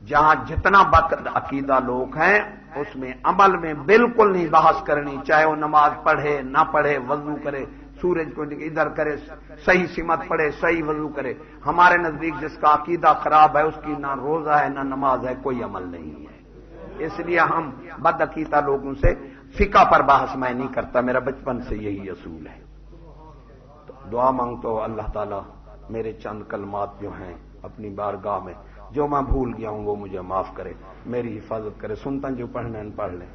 جہاں جتنا بد عقیدہ لوگ ہیں اس میں عمل میں بالکل نہیں بحث کرنی، چاہے وہ نماز پڑھے نہ پڑھے، وضو کرے، سورج کو ادھر کرے، صحیح سمت پڑھے، صحیح وضو کرے. ہمارے نزدیک جس کا عقیدہ خراب ہے اس کی نہ روزہ ہے نہ نماز ہے، کوئی عمل نہیں ہے. اس لیے ہم بد عقیدہ لوگوں سے فقہ پر بحث میں نہیں کرتا، میرا بچپن سے یہی اصول ہے. تو دعا مانگتا ہوں اللہ تعالیٰ میرے چند کلمات جو ہیں اپنی بارگاہ میں جو میں بھول گیا ہوں وہ مجھے معاف کرے، میری حفاظت کرے. سنتا جو پڑھنا ہے پڑھ لیں.